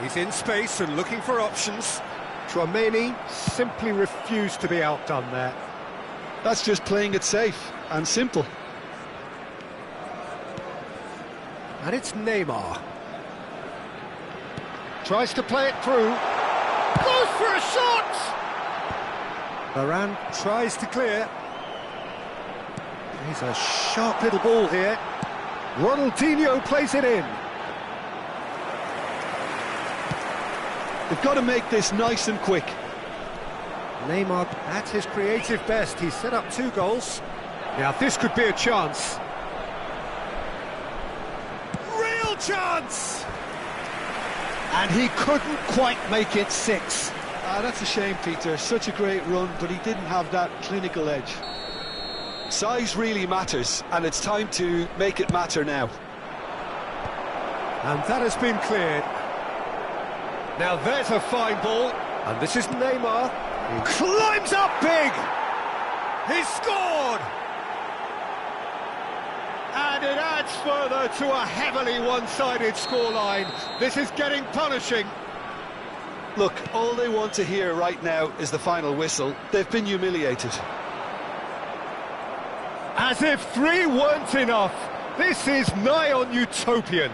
He's in space and looking for options. Tchouaméni simply refused to be outdone there. That's just playing it safe and simple. And it's Neymar. Tries to play it through. Goes for a shot! Varane tries to clear. He's a sharp little ball here. Ronaldinho plays it in. They've got to make this nice and quick. Neymar at his creative best. He's set up 2 goals. Now this could be a chance. Real chance! And he couldn't quite make it 6. That's a shame, Peter. Such a great run, but he didn't have that clinical edge. Size really matters, and it's time to make it matter now. And that has been cleared. Now there's a fine ball, and this is Neymar. He climbs up big! He's scored! And it adds further to a heavily one-sided scoreline. This is getting punishing. Look, all they want to hear right now is the final whistle. They've been humiliated. As if 3 weren't enough. This is nigh on utopian.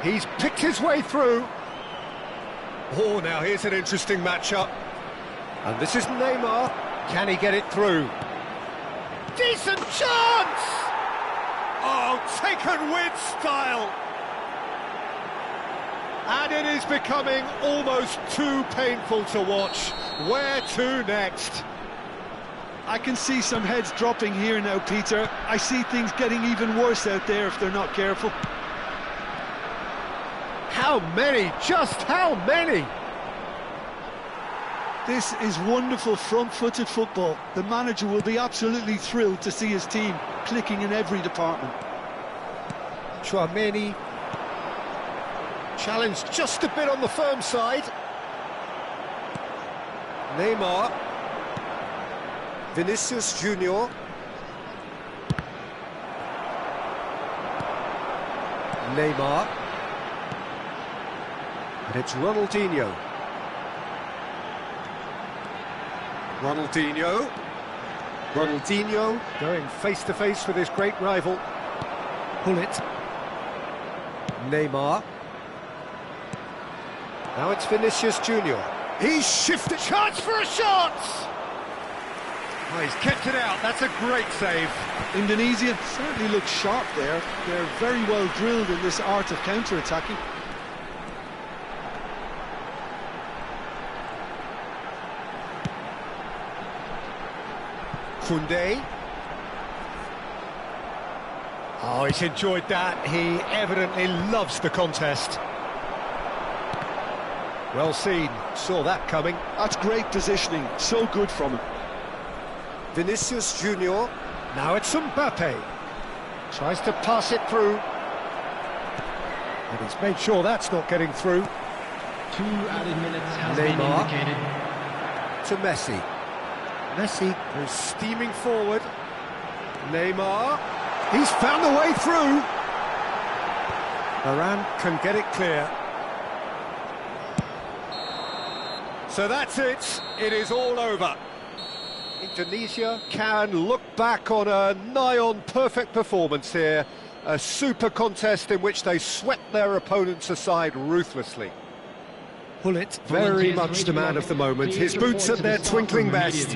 He's picked his way through. Oh, now here's an interesting matchup. And this is Neymar. Can he get it through? Decent chance! Oh, taken with style. And it is becoming almost too painful to watch. Where to next? I can see some heads dropping here now, Peter. I see things getting even worse out there if they're not careful. How many? Just how many? This is wonderful front-footed football. The manager will be absolutely thrilled to see his team clicking in every department. Tchouaméni challenged just a bit on the firm side. Neymar. Vinicius Junior. Neymar. And it's Ronaldinho. Ronaldinho going face-to-face with his great rival. Pull it. Neymar. Now it's Vinicius Junior. He's shifted. Chance for a shot! Oh, he's kept it out. That's a great save. Indonesia certainly looks sharp there. They're very well drilled in this art of counter-attacking. Koundé. Oh, he's enjoyed that. He evidently loves the contest. Well seen. Saw that coming. That's great positioning. So good from him. Vinicius Junior. Now it's Mbappe. Tries to pass it through. And he's made sure that's not getting through. 2 added minutes has Neymar. been indicated. To Messi. Messi goes steaming forward. Neymar. He's found a way through. Varane can get it clear. So that's it. It is all over. Indonesia can look back on a nigh-on perfect performance here. A super contest in which they swept their opponents aside ruthlessly. Pullet, very much the man of the moment. His boots at their twinkling best.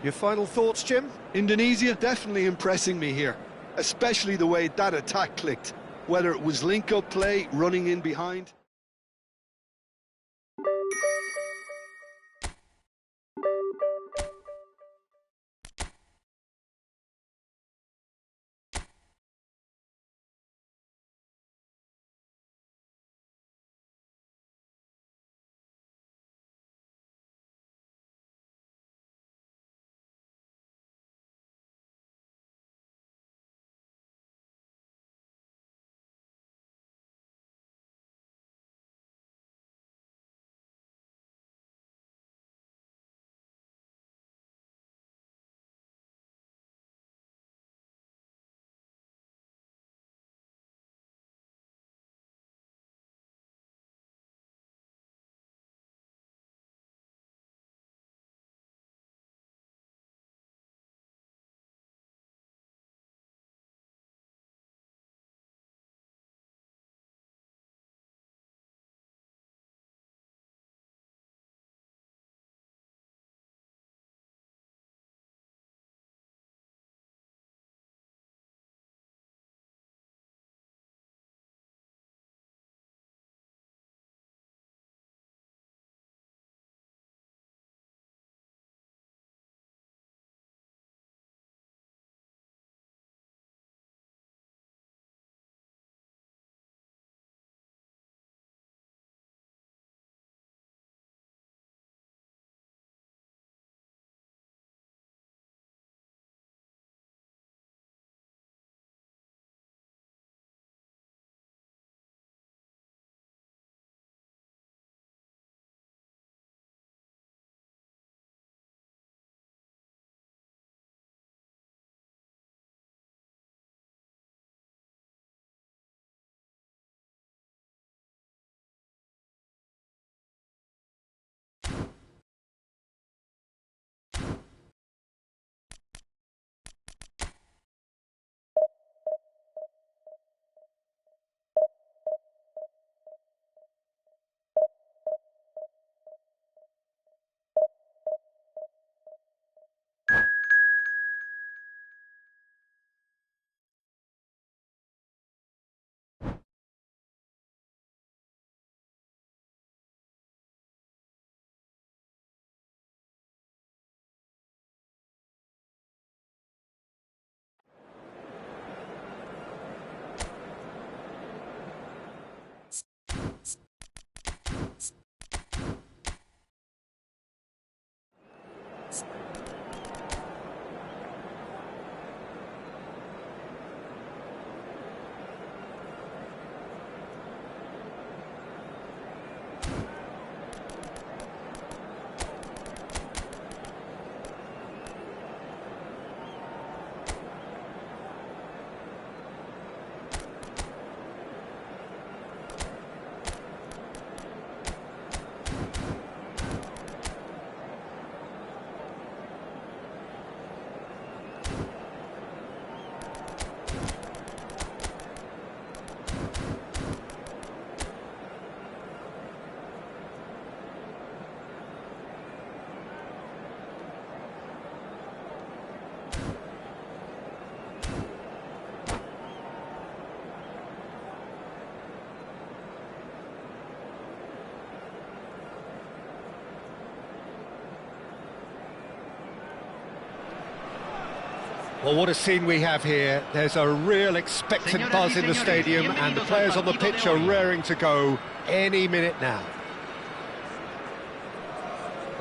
Your final thoughts, Jim? Indonesia definitely impressing me here, especially the way that attack clicked, whether it was link-up play, running in behind. Well, what a scene we have here. There's a real expectant buzz in the stadium, and the players on the pitch are raring to go any minute now.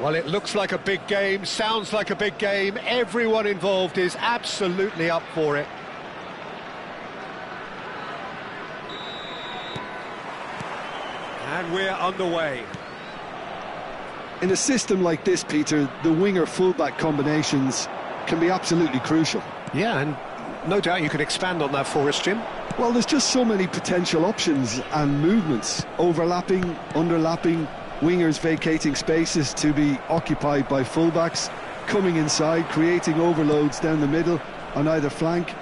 Well, it looks like a big game, sounds like a big game. Everyone involved is absolutely up for it. And we're underway. In a system like this, Peter, the winger-fullback combinations can be absolutely crucial. Yeah, and no doubt you can expand on that for us, Jim. Well, there's just so many potential options and movements. Overlapping, underlapping, wingers vacating spaces to be occupied by fullbacks, coming inside, creating overloads down the middle on either flank.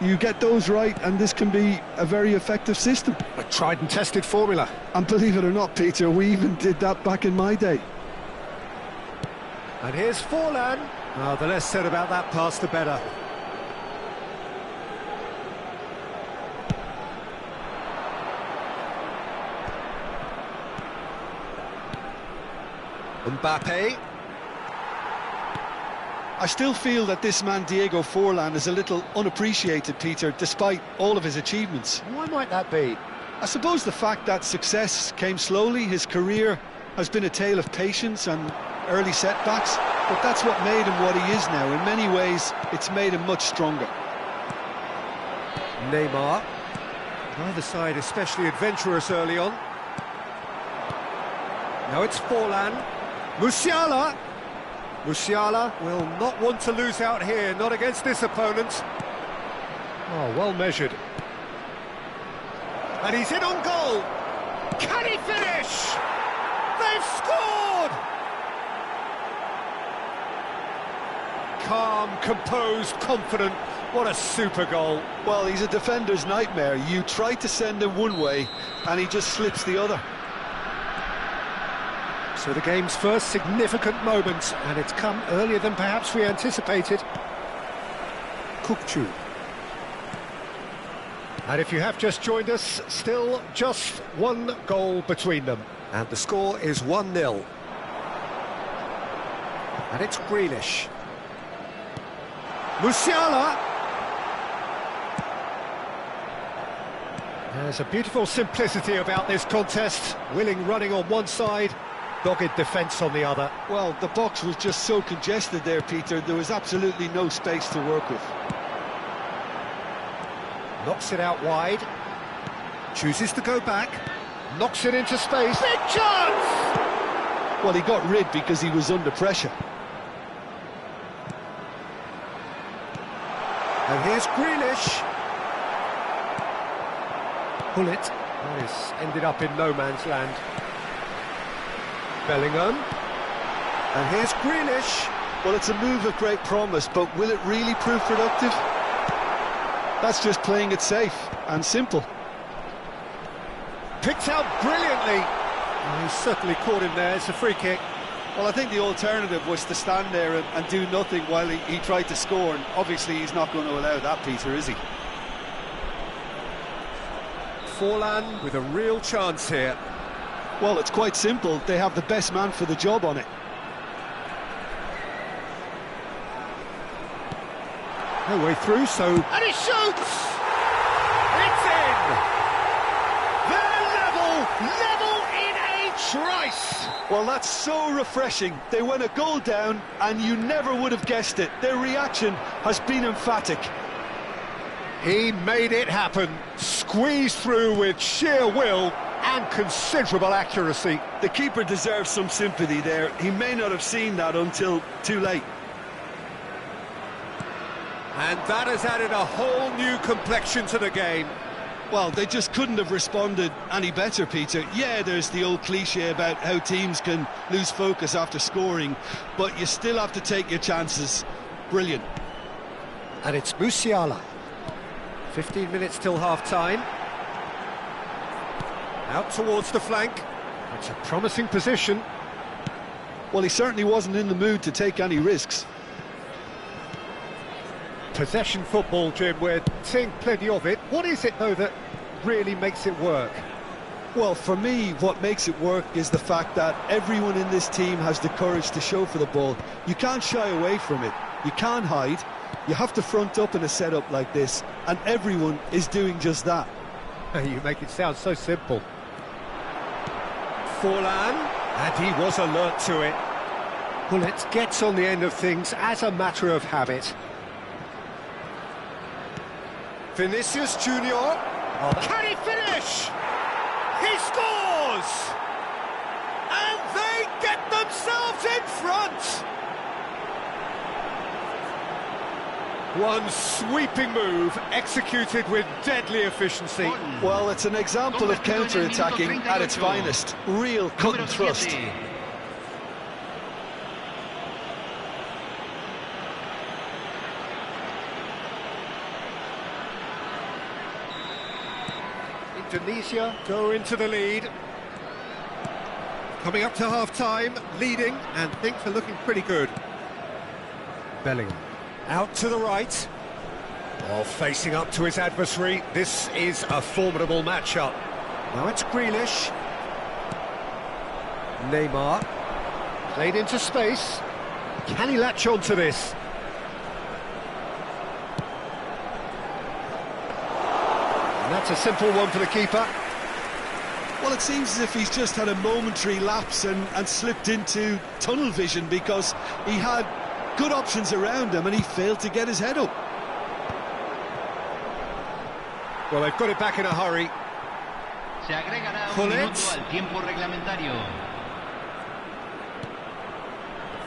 You get those right, and this can be a very effective system. A tried and tested formula. And believe it or not, Peter, we even did that back in my day. And here's Forlan. Oh, the less said about that pass, the better. Mbappe. I still feel that this man Diego Forlan is a little unappreciated, Peter, despite all of his achievements. Why might that be? I suppose the fact that success came slowly, his career has been a tale of patience and early setbacks, but that's what made him what he is now. In many ways, it's made him much stronger. Neymar. Neither side especially adventurous early on. Now it's Forlan. Musiala. Musiala will not want to lose out here, not against this opponent. Oh, well measured. And he's in on goal. Can he finish? They've scored! Calm, composed, confident. What a super goal. Well, he's a defender's nightmare. You try to send him one way, and he just slips the other. So the game's first significant moment, and it's come earlier than perhaps we anticipated. Kukçu. And if you have just joined us, still just one goal between them. And the score is 1-0. And it's Grealish. Musiala. There's a beautiful simplicity about this contest. Willing running on one side, dogged defence on the other. Well, the box was just so congested there, Peter. There was absolutely no space to work with. Knocks it out wide. Chooses to go back. Knocks it into space. Big chance! Well, he got rid because he was under pressure. And here's Grealish. Bullet. Oh, he's ended up in no man's land. Bellingham. And here's Grealish. Well, it's a move of great promise, but will it really prove productive? That's just playing it safe and simple. Picked out brilliantly. Oh, he's certainly caught him there. It's a free kick. Well, I think the alternative was to stand there and do nothing while he tried to score, and obviously he's not going to allow that, Peter, is he? Forlan with a real chance here. Well, it's quite simple. They have the best man for the job on it. No way through, so... And he shoots! It's in! They're level in a trice! Well, that's so refreshing. They went a goal down, and you never would have guessed it. Their reaction has been emphatic. He made it happen, squeezed through with sheer will and considerable accuracy. The keeper deserves some sympathy there. He may not have seen that until too late. And that has added a whole new complexion to the game. Well, they just couldn't have responded any better, Peter. Yeah, there's the old cliche about how teams can lose focus after scoring, but you still have to take your chances. Brilliant. And it's Musiala. 15 minutes till half-time. Out towards the flank. It's a promising position. Well, he certainly wasn't in the mood to take any risks. Possession football, Jim, we're seeing plenty of it. What is it, though, that really makes it work? Well, for me, what makes it work is the fact that everyone in this team has the courage to show for the ball. You can't shy away from it. You can't hide. You have to front up in a setup like this, and everyone is doing just that. You make it sound so simple. Forlan, and he was alert to it. Well, it gets on the end of things as a matter of habit. Vinicius Junior. Oh, can he finish? He scores! And they get themselves in front! One sweeping move, executed with deadly efficiency. Well, it's an example of counter-attacking at its finest. Real cut and thrust. Indonesia go into the lead. Coming up to half-time, leading, and things are looking pretty good. Bellingham. Out to the right. Oh, facing up to his adversary. This is a formidable matchup. Now it's Grealish. Neymar. Played into space. Can he latch on to this? And that's a simple one for the keeper. Well, it seems as if he's just had a momentary lapse and slipped into tunnel vision, because he had good options around him and he failed to get his head up. Well, they've got it back in a hurry. Se agregará Pull un it. minuto al tiempo reglamentario.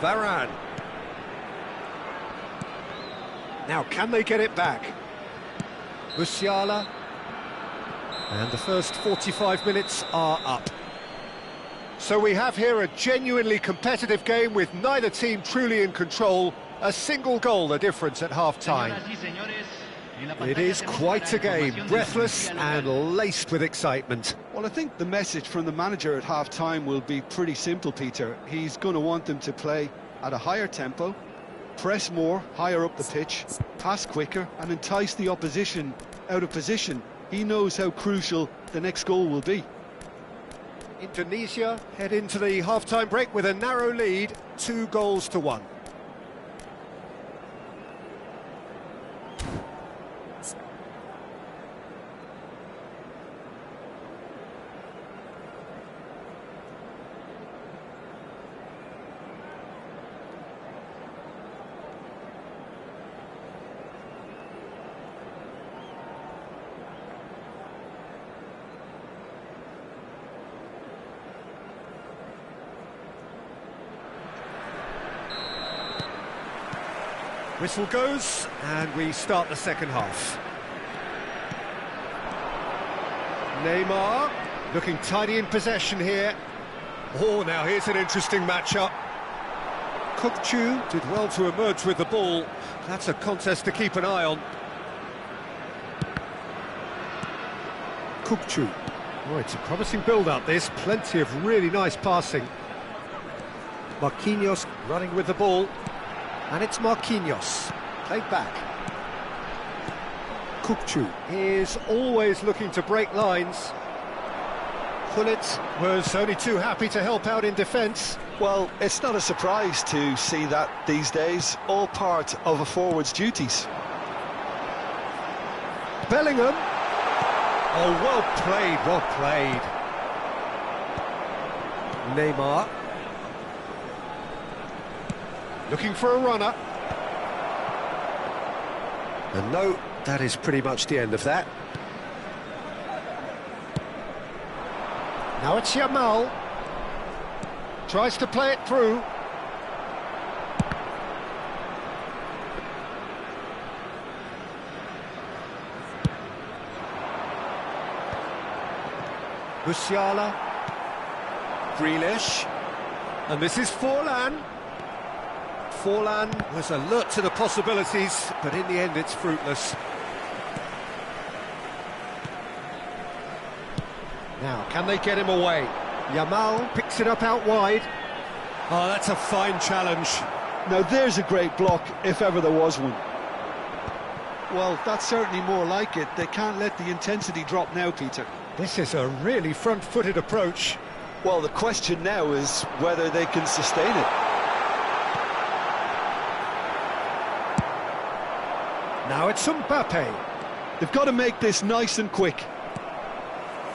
Varane. Now, can they get it back? Musiala. And the first 45 minutes are up. So we have here a genuinely competitive game with neither team truly in control. A single goal the difference at half-time. Señoras y señores, en la It pantalla is tenemos quite la a game, información del breathless Mundial and laced with excitement. Well, I think the message from the manager at half-time will be pretty simple, Peter. He's going to want them to play at a higher tempo, press more, higher up the pitch, pass quicker, and entice the opposition out of position. He knows how crucial the next goal will be. Indonesia head into the half-time break with a narrow lead, 2-1. Whistle goes, and we start the second half. Neymar, looking tidy in possession here. Oh, now here's an interesting matchup. Kukçu did well to emerge with the ball. That's a contest to keep an eye on. Kukçu. Oh, it's a promising build-up, this. Plenty of really nice passing. Marquinhos running with the ball. And it's Marquinhos, played back. Kukçu is always looking to break lines. Gullit was only too happy to help out in defence. Well, it's not a surprise to see that these days, all part of a forward's duties. Bellingham. Oh, well played, well played. Neymar. Looking for a runner. And no, that is pretty much the end of that. Now it's Yamal. Tries to play it through. Musiala. Grealish. And this is Forlan. Forlan was alert to the possibilities, but in the end it's fruitless. Now, can they get him away? Yamal picks it up out wide. Oh, that's a fine challenge. Now there's a great block, if ever there was one. Well, that's certainly more like it. They can't let the intensity drop now, Peter. This is a really front-footed approach. Well, the question now is whether they can sustain it. Now it's Mbappe. They've got to make this nice and quick.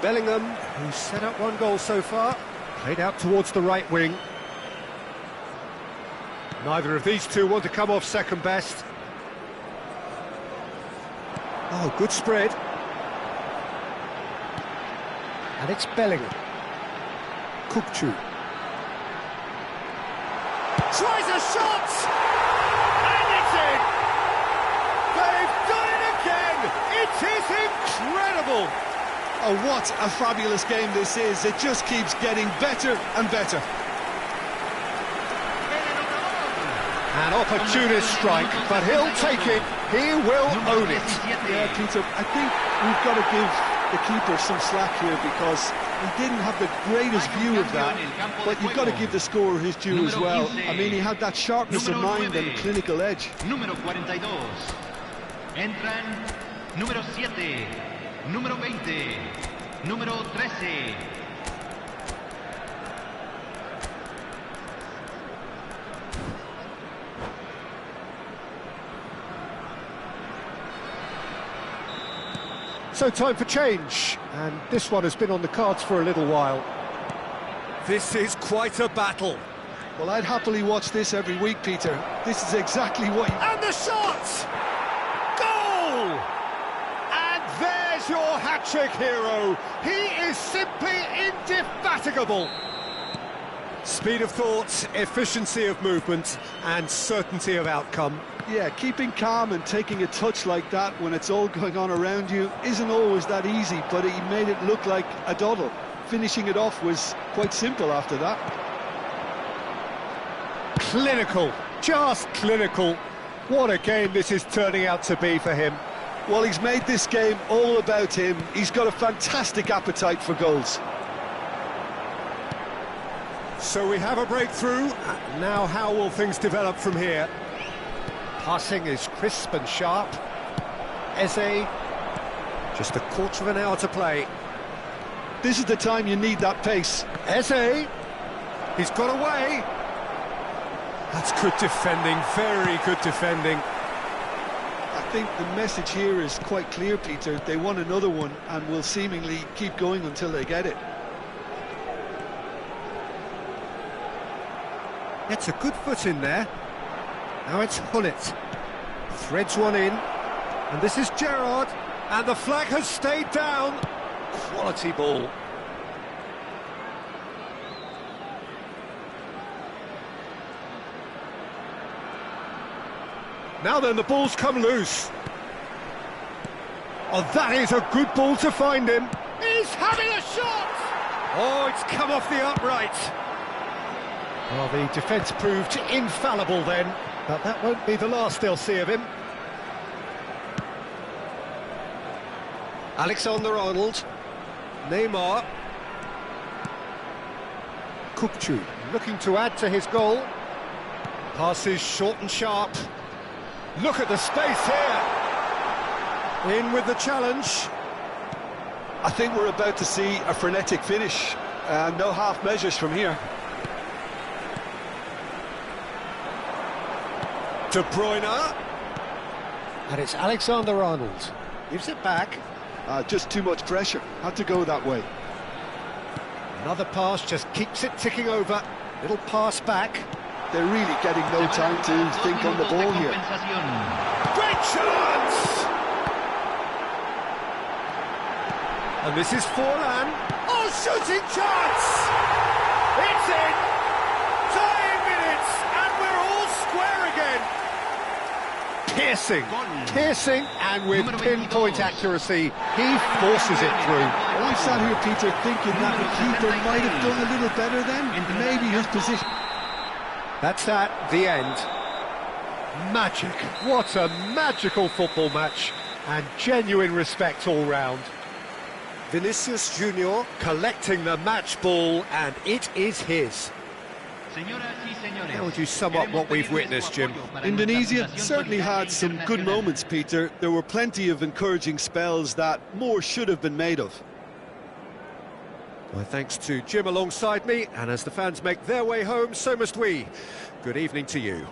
Bellingham, who's set up one goal so far, played out towards the right wing. Neither of these two want to come off second best. Oh, good spread. And it's Bellingham. Kukçu. Tries a shot! And it's in! They've done it again! It is incredible! Oh, what a fabulous game this is. It just keeps getting better and better. An opportunist strike, but he'll take it. He will own it. Yeah, Peter, I think we've got to give the keeper some slack here because he didn't have the greatest view of that, but you've got to give the scorer his due as well. I mean, he had that sharpness of mind and clinical edge. Número 42. Entran número 7, número 20, número 13. So time for change, and this one has been on the cards for a little while. This is quite a battle. Well, I'd happily watch this every week, Peter. This is exactly what you... And the shot! Goal! And there's your hat-trick hero. He is simply indefatigable. Speed of thought, efficiency of movement, and certainty of outcome. Yeah, keeping calm and taking a touch like that when it's all going on around you isn't always that easy, but he made it look like a doddle. Finishing it off was quite simple after that. Clinical, just clinical. What a game this is turning out to be for him. Well, he's made this game all about him. He's got a fantastic appetite for goals. So we have a breakthrough. Now how will things develop from here? Passing is crisp and sharp. Eze, just a quarter of an hour to play. This is the time you need that pace. Eze, he's got away. That's good defending, very good defending. I think the message here is quite clear, Peter. They want another one and will seemingly keep going until they get it. Gets a good foot in there. Now it's Hullet. Threads one in. And this is Gerrard. And the flag has stayed down. Quality ball. Now then, the ball's come loose. Oh, that is a good ball to find him. He's having a shot! Oh, it's come off the upright. Well, the defence proved infallible then, but that won't be the last they'll see of him. Alexander-Arnold. Neymar. Kukçu looking to add to his goal. Passes short and sharp. Look at the space here. In with the challenge. I think we're about to see a frenetic finish. No half measures from here. De Bruyne. And it's Alexander-Arnold. Gives it back. Just too much pressure. Had to go that way. Another pass, just keeps it ticking over. Little pass back. They're really getting no time to think on the ball here. Great chance! And this is Forlan. Oh, shooting chance! It's in! Dying minutes, and we're all square again. Piercing, and with pinpoint accuracy, he forces it through. Well, I've sat here, Peter, thinking that the keeper might have done a little better then. Maybe his position... That's at the end. Magic. What a magical football match. And genuine respect all round. Vinicius Junior collecting the match ball, and it is his. How would you sum up what we've witnessed, Jim? Indonesia certainly had some good moments, Peter. There were plenty of encouraging spells that more should have been made of. My thanks to Jim alongside me, and as the fans make their way home, so must we. Good evening to you.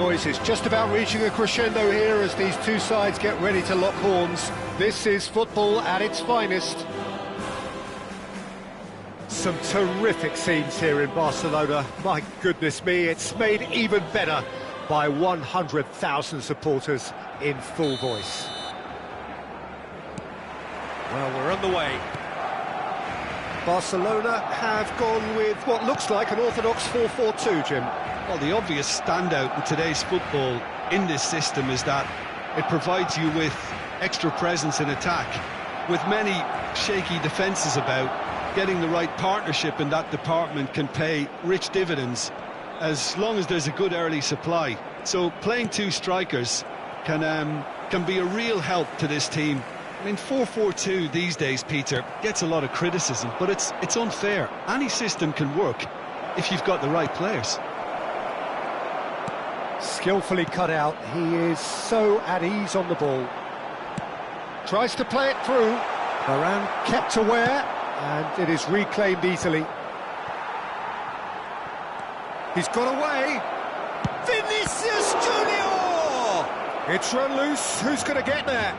noise is just about reaching a crescendo here as these two sides get ready to lock horns. This is football at its finest. Some terrific scenes here in Barcelona. My goodness me, it's made even better by 100,000 supporters in full voice. Well, we're on the way. Barcelona have gone with what looks like an orthodox 4-4-2, Jim. Well, the obvious standout in today's football in this system is that it provides you with extra presence in attack. With many shaky defences about, getting the right partnership in that department can pay rich dividends as long as there's a good early supply. So playing two strikers can be a real help to this team. I mean, 4-4-2 these days, Peter, gets a lot of criticism, but it's unfair. Any system can work if you've got the right players. Skillfully cut out, he is so at ease on the ball. Tries to play it through. Varane kept aware, and it is reclaimed easily. He's got away. Vinicius Junior! It's run loose. Who's going to get there?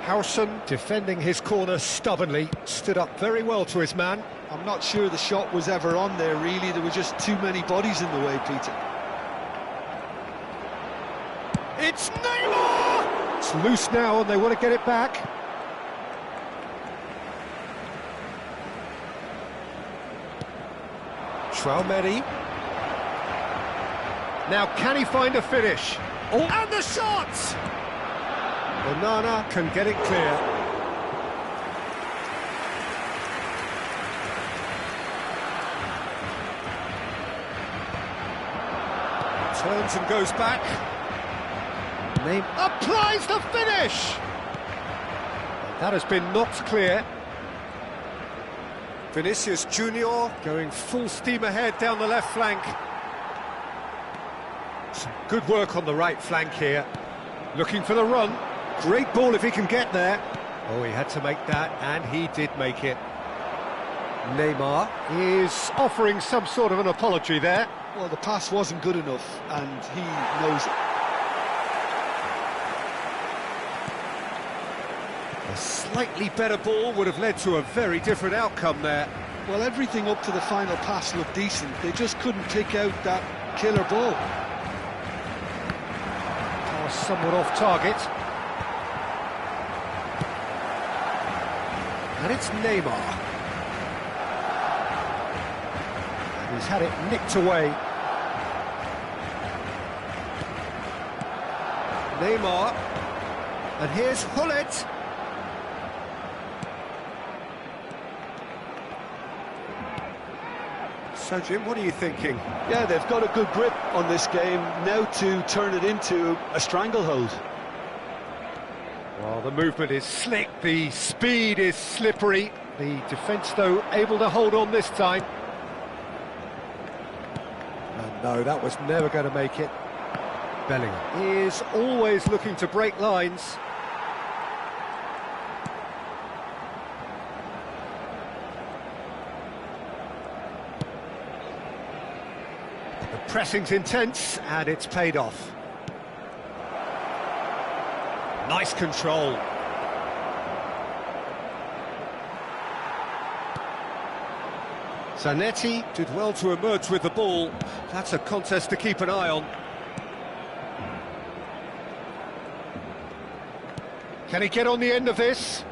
Howson defending his corner stubbornly, stood up very well to his man. I'm not sure the shot was ever on there, really. There were just too many bodies in the way, Peter. It's Neymar! It's loose now and they want to get it back. Traoré. Now can he find a finish? Oh, and the shot! Onana can get it clear. Turns and goes back. Name applies the finish! That has been knocked clear. Vinicius Junior going full steam ahead down the left flank. Some good work on the right flank here. Looking for the run. Great ball if he can get there. Oh, he had to make that, and he did make it. Neymar is offering some sort of an apology there. Well, the pass wasn't good enough, and he knows it. A slightly better ball would have led to a very different outcome there. Well, everything up to the final pass looked decent. They just couldn't pick out that killer ball. Pass somewhat off target. And it's Neymar. And he's had it nicked away. Neymar. And here's Hullet. So, Jim, what are you thinking? Yeah, they've got a good grip on this game, now to turn it into a stranglehold. Well, the movement is slick, the speed is slippery. The defence, though, able to hold on this time. And no, that was never going to make it. Bellingham is always looking to break lines. The pressing's intense, and it's paid off. Nice control. Zanetti did well to emerge with the ball. That's a contest to keep an eye on. Can he get on the end of this?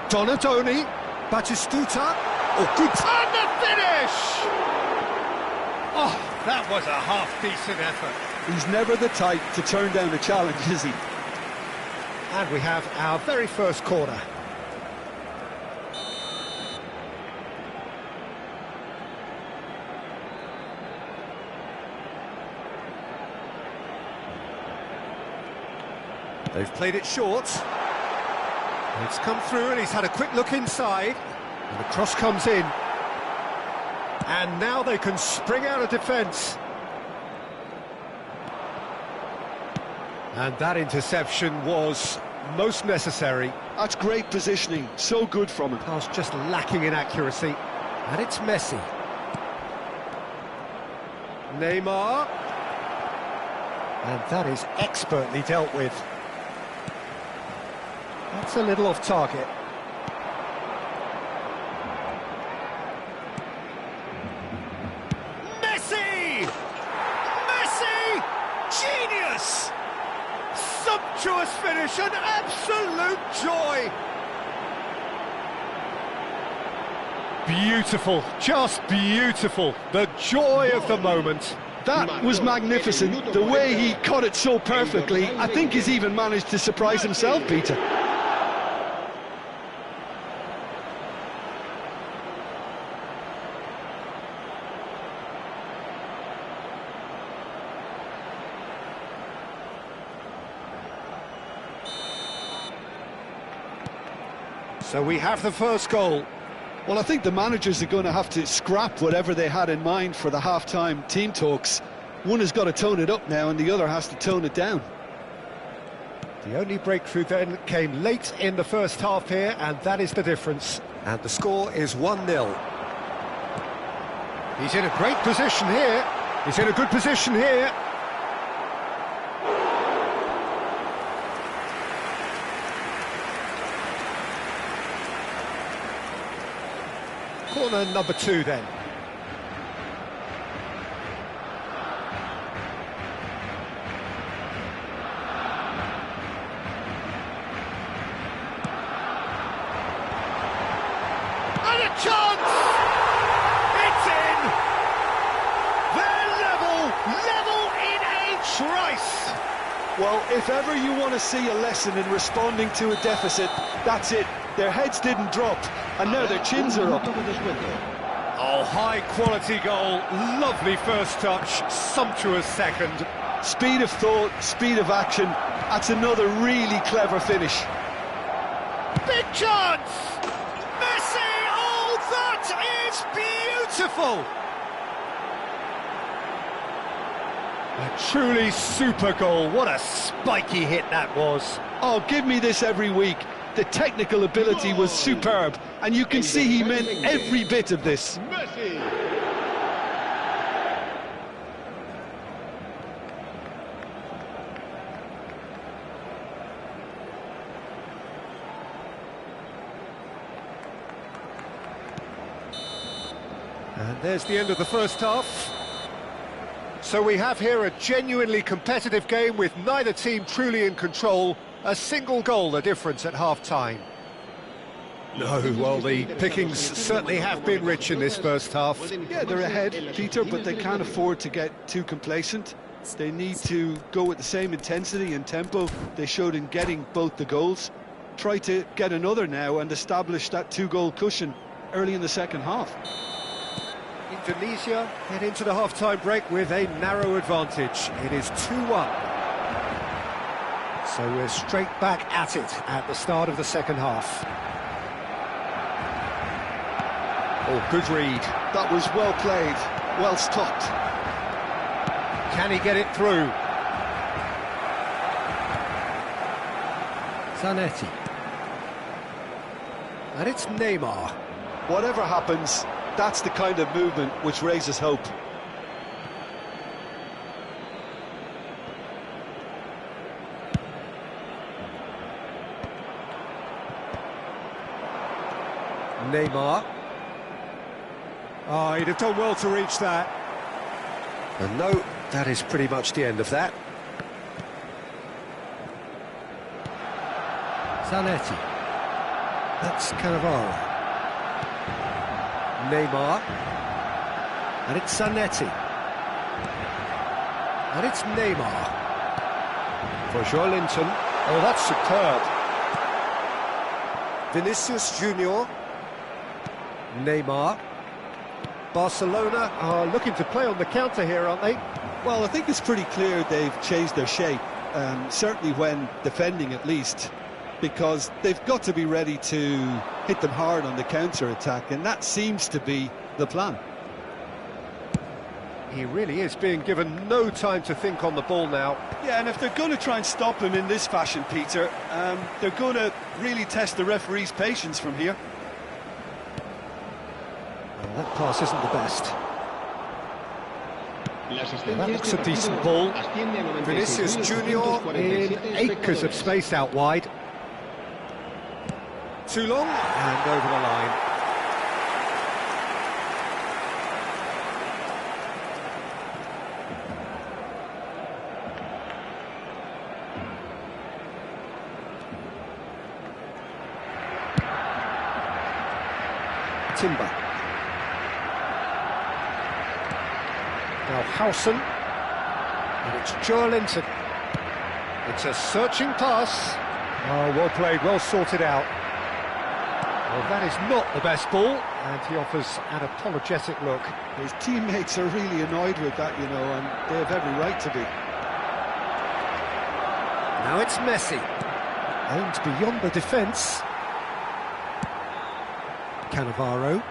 Donadoni, Batistuta, oh good, and the finish! Oh, that was a half-decent effort. He's never the type to turn down a challenge, is he? And we have our very first corner. They've played it short. It's come through and he's had a quick look inside. And the cross comes in. And now they can spring out of defence. And that interception was most necessary. That's great positioning, so good from him. Pass just lacking in accuracy. And it's Messi. Neymar. And that is expertly dealt with. That's a little off target. Messi! Messi! Genius! Sumptuous finish, an absolute joy! Beautiful, just beautiful. The joy of the moment. That was magnificent. The way he caught it so perfectly, I think he's even managed to surprise himself, Peter. So we have the first goal. Well, I think the managers are going to have to scrap whatever they had in mind for the half-time team talks. One has got to tone it up now and the other has to tone it down. The only breakthrough then came late in the first half here, and that is the difference. And the score is 1-0. He's in a great position here. He's in a good position here. Corner number 2 then. And a chance! It's in! They're level in a trice! Well, if ever you want to see a lesson in responding to a deficit, that's it. Their heads didn't drop, and now their chins are up. Oh, high-quality goal, lovely first touch, sumptuous second. Speed of thought, speed of action, that's another really clever finish. Big chance! Messi! Oh, that is beautiful! A truly super goal, what a spiky hit that was. Oh, give me this every week. The technical ability was superb, and you can see he meant every bit of this. Messi. And there's the end of the first half. So we have here a genuinely competitive game with neither team truly in control. A single goal the difference at half-time. No, well, the pickings certainly have been rich in this first half. Yeah, they're ahead, Peter, but they can't afford to get too complacent. They need to go with the same intensity and tempo they showed in getting both the goals. Try to get another now and establish that two-goal cushion early in the second half. Indonesia head into the half-time break with a narrow advantage. It is 2-1. So we're straight back at it at the start of the second half. Oh, good read. That was well played, well stopped. Can he get it through? Zanetti. And it's Neymar. Whatever happens, that's the kind of movement which raises hope. Neymar. Oh, he'd have done well to reach that. And no, that is pretty much the end of that. Zanetti. That's Cannavaro. Neymar. And it's Zanetti. And it's Neymar. For Joelinton. Oh, that's superb. Vinicius Junior. Neymar. Barcelona are looking to play on the counter here, aren't they? Well, I think it's pretty clear they've changed their shape, certainly when defending at least, because they've got to be ready to hit them hard on the counter-attack, and that seems to be the plan. He really is being given no time to think on the ball now. Yeah, and if they're going to try and stop him in this fashion, Peter, they're going to really test the referee's patience from here. Well, That pass isn't the best. That looks a decent ball. Vinicius Junior in acres of space out wide. Too long, and over the line. Timber. Now Howson, and it's Joelinton. It's a searching pass. Oh, well played, well sorted out. Well, that is not the best ball, and he offers an apologetic look. His teammates are really annoyed with that, you know, and they have every right to be. Now it's Messi. Aimed beyond the defence. Cannavaro.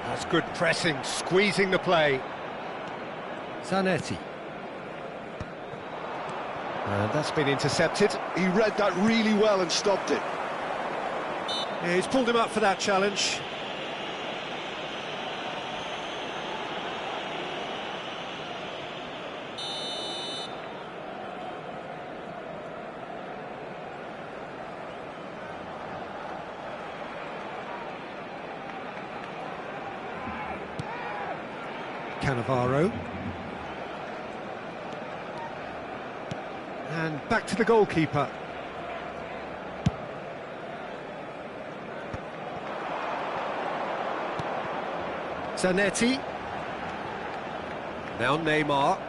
That's good pressing, squeezing the play. Zanetti. And that's been intercepted. He read that really well and stopped it. Yeah, he's pulled him up for that challenge. Cannavaro. And back to the goalkeeper. Zanetti. Now Neymar.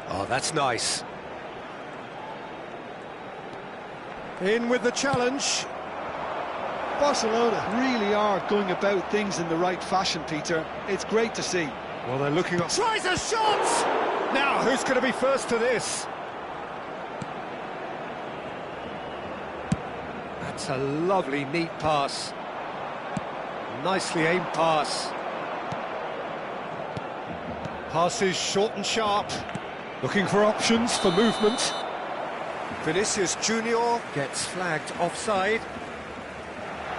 Oh, that's nice. In with the challenge. Barcelona really are going about things in the right fashion, Peter. It's great to see. Well, they're looking up. Tries a shot! Now, who's going to be first to this? That's a lovely, neat pass. Nicely aimed pass. Pass is short and sharp. Looking for options for movement. Vinicius Junior gets flagged offside.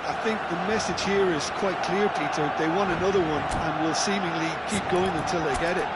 I think the message here is quite clear, Peter. They want another one and will seemingly keep going until they get it.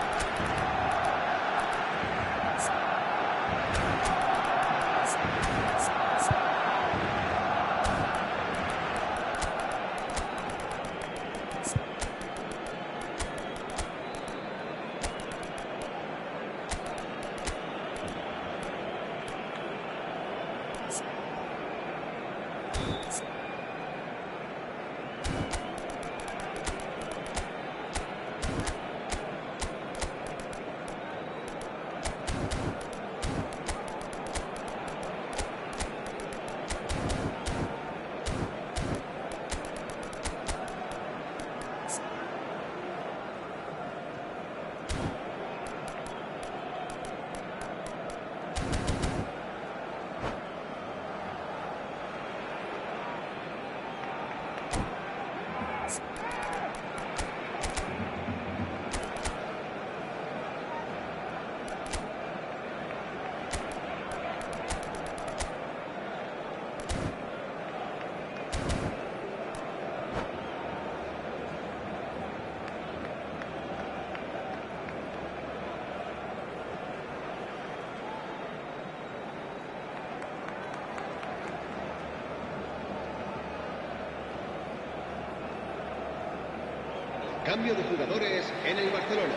Cambio de jugadores en el Barcelona.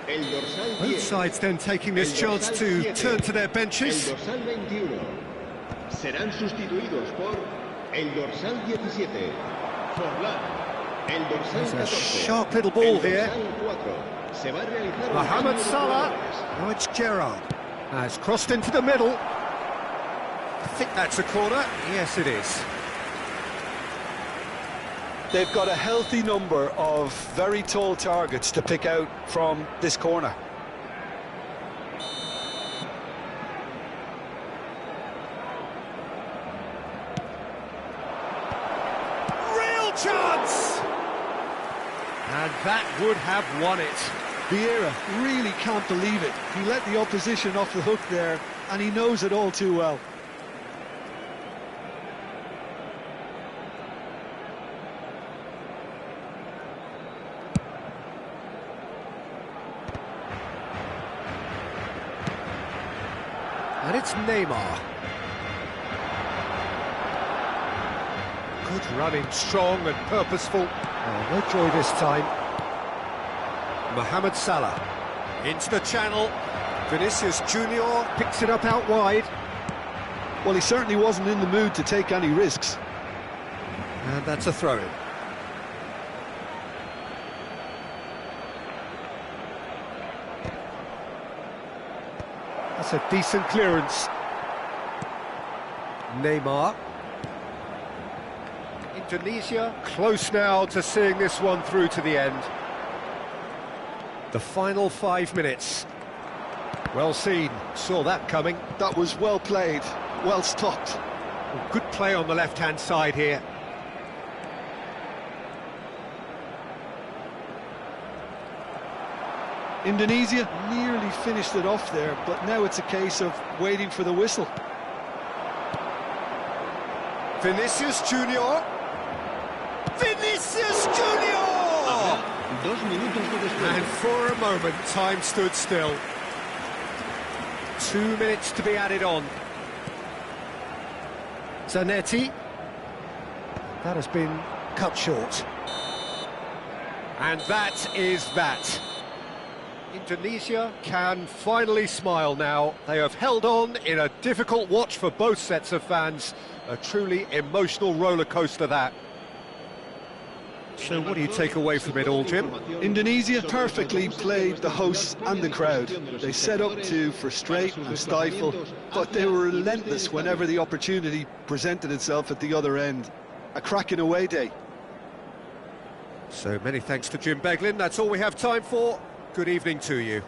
El dorsal 10. Both sides then taking this chance to 7, turn to their benches. El dorsal 21. Serán sustituidos por el dorsal 17. Forlán. El dorsal 14. There's a sharp little ball here. Se va a realizar Mohamed Salah. Now it's Gerrard. Has crossed into the middle. I think that's a corner. Yes, it is. They've got a healthy number of very tall targets to pick out from this corner. Real chance! And that would have won it. Vieira really can't believe it. He let the opposition off the hook there, and he knows it all too well. And it's Neymar. Good running, strong and purposeful. Oh, no joy this time. Mohamed Salah. Into the channel. Vinicius Junior picks it up out wide. Well, he certainly wasn't in the mood to take any risks. And that's a throw-in. That's a decent clearance. Neymar. Indonesia close now to seeing this one through to the end. The final 5 minutes. Well seen, saw that coming. That was well played, well stopped. Good play on the left-hand side here. Indonesia nearly finished it off there, but now it's a case of waiting for the whistle. Vinicius Junior. Vinicius Junior! And for a moment, time stood still. 2 minutes to be added on. Zanetti. That has been cut short. And that is that. Indonesia can finally smile now. They have held on in a difficult watch for both sets of fans. A truly emotional roller coaster, that. So what do you take away from it all, Jim? Indonesia perfectly played the hosts and the crowd. They set up to frustrate and stifle, but they were relentless whenever the opportunity presented itself at the other end. A cracking away day. So many thanks to Jim Beglin. That's all we have time for. Good evening to you.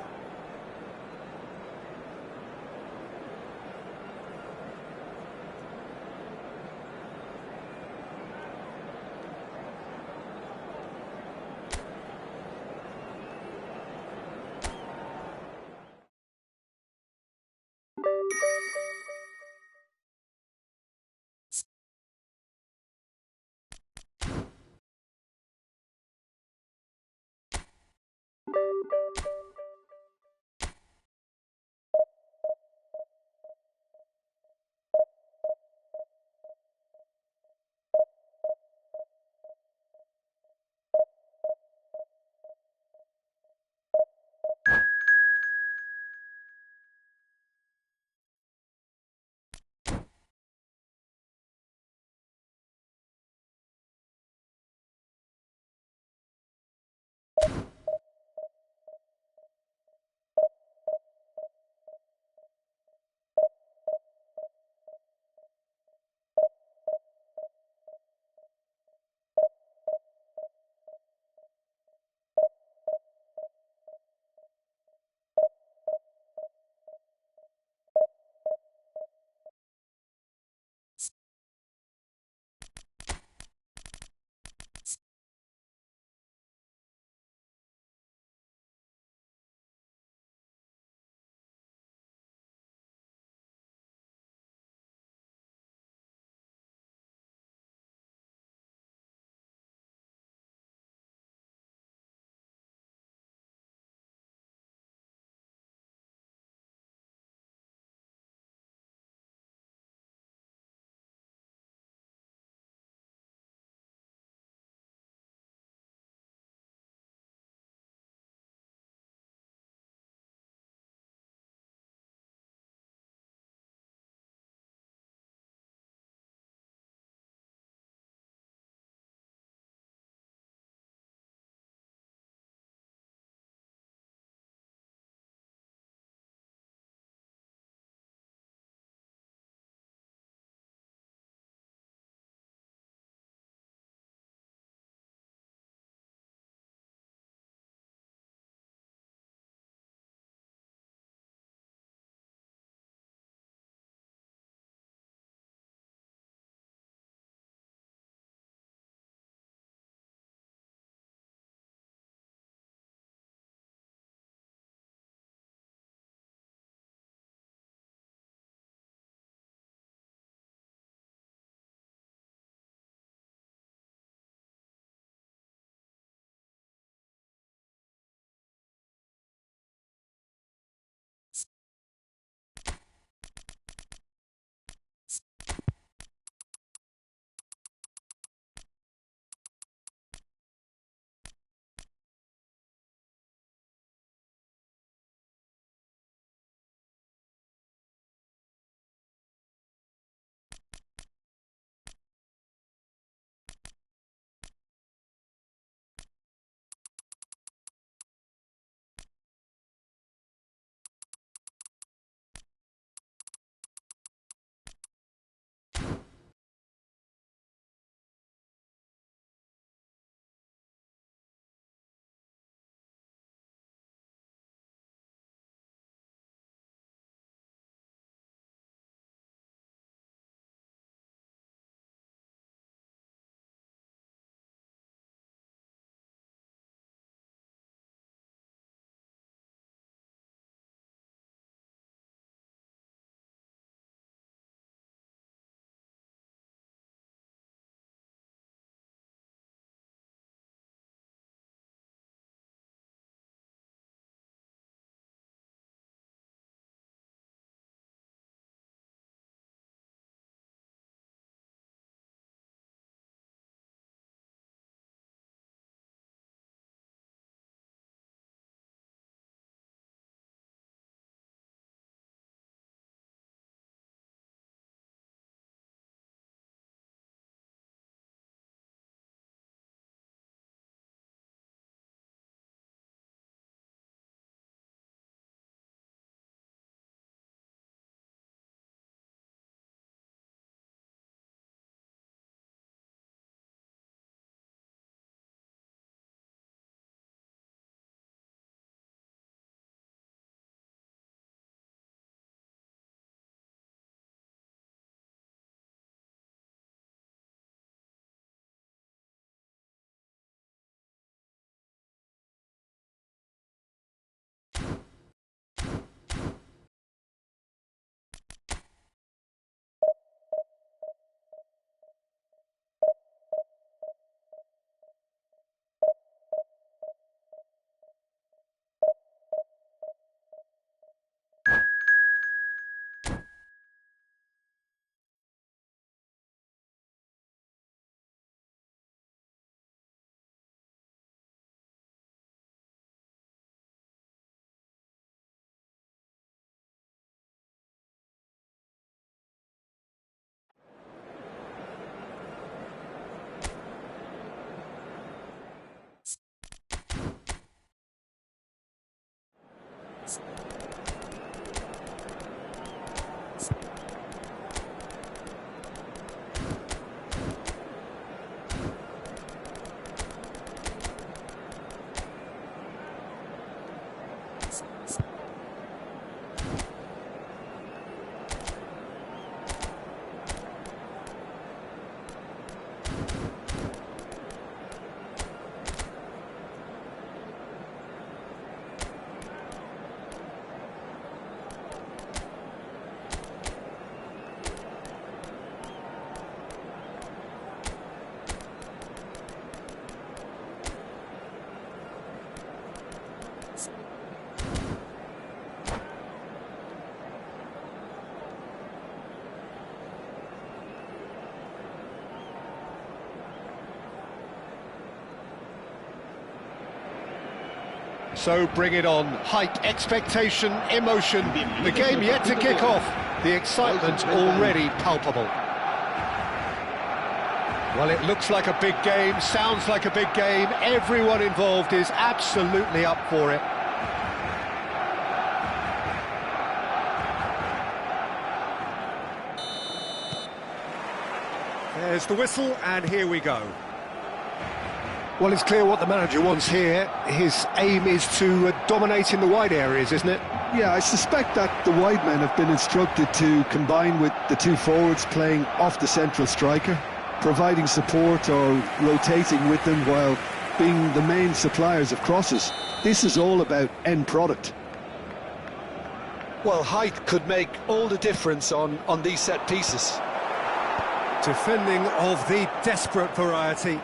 So bring it on. Hype, expectation, emotion. The game yet to kick off. The excitement already palpable. Well, it looks like a big game, sounds like a big game. Everyone involved is absolutely up for it. There's the whistle, and here we go. Well, it's clear what the manager wants here. His aim is to dominate in the wide areas, isn't it? Yeah, I suspect that the wide men have been instructed to combine with the two forwards playing off the central striker, providing support or rotating with them while being the main suppliers of crosses. This is all about end product. Well, height could make all the difference on these set pieces. Defending of the desperate variety.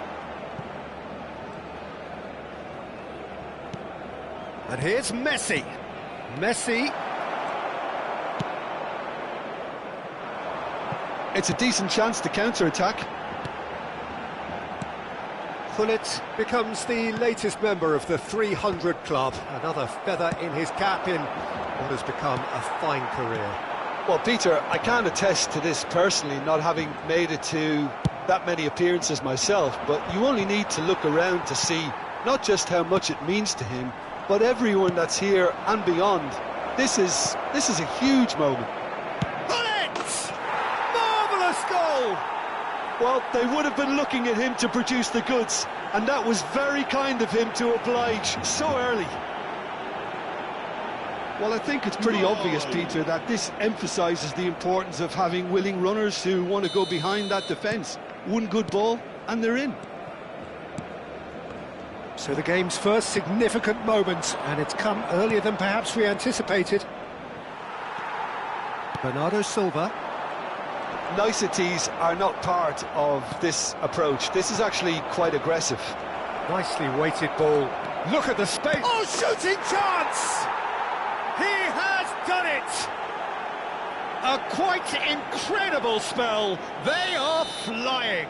And here's Messi. Messi. It's a decent chance to counter-attack. Gullit becomes the latest member of the 300 club. Another feather in his cap in what has become a fine career. Well, Peter, I can't attest to this personally, not having made it to that many appearances myself, but you only need to look around to see not just how much it means to him, but everyone that's here and beyond. This is a huge moment. Gullit! Marvellous goal! Well, they would have been looking at him to produce the goods, and that was very kind of him to oblige so early. Well, I think it's pretty obvious, Peter, that this emphasises the importance of having willing runners who want to go behind that defence. One good ball, and they're in. So the game's first significant moment, and it's come earlier than perhaps we anticipated. Bernardo Silva. Niceties are not part of this approach. This is actually quite aggressive. Nicely weighted ball. Look at the space. Oh, shooting chance! He has done it! A quite incredible spell. They are flying.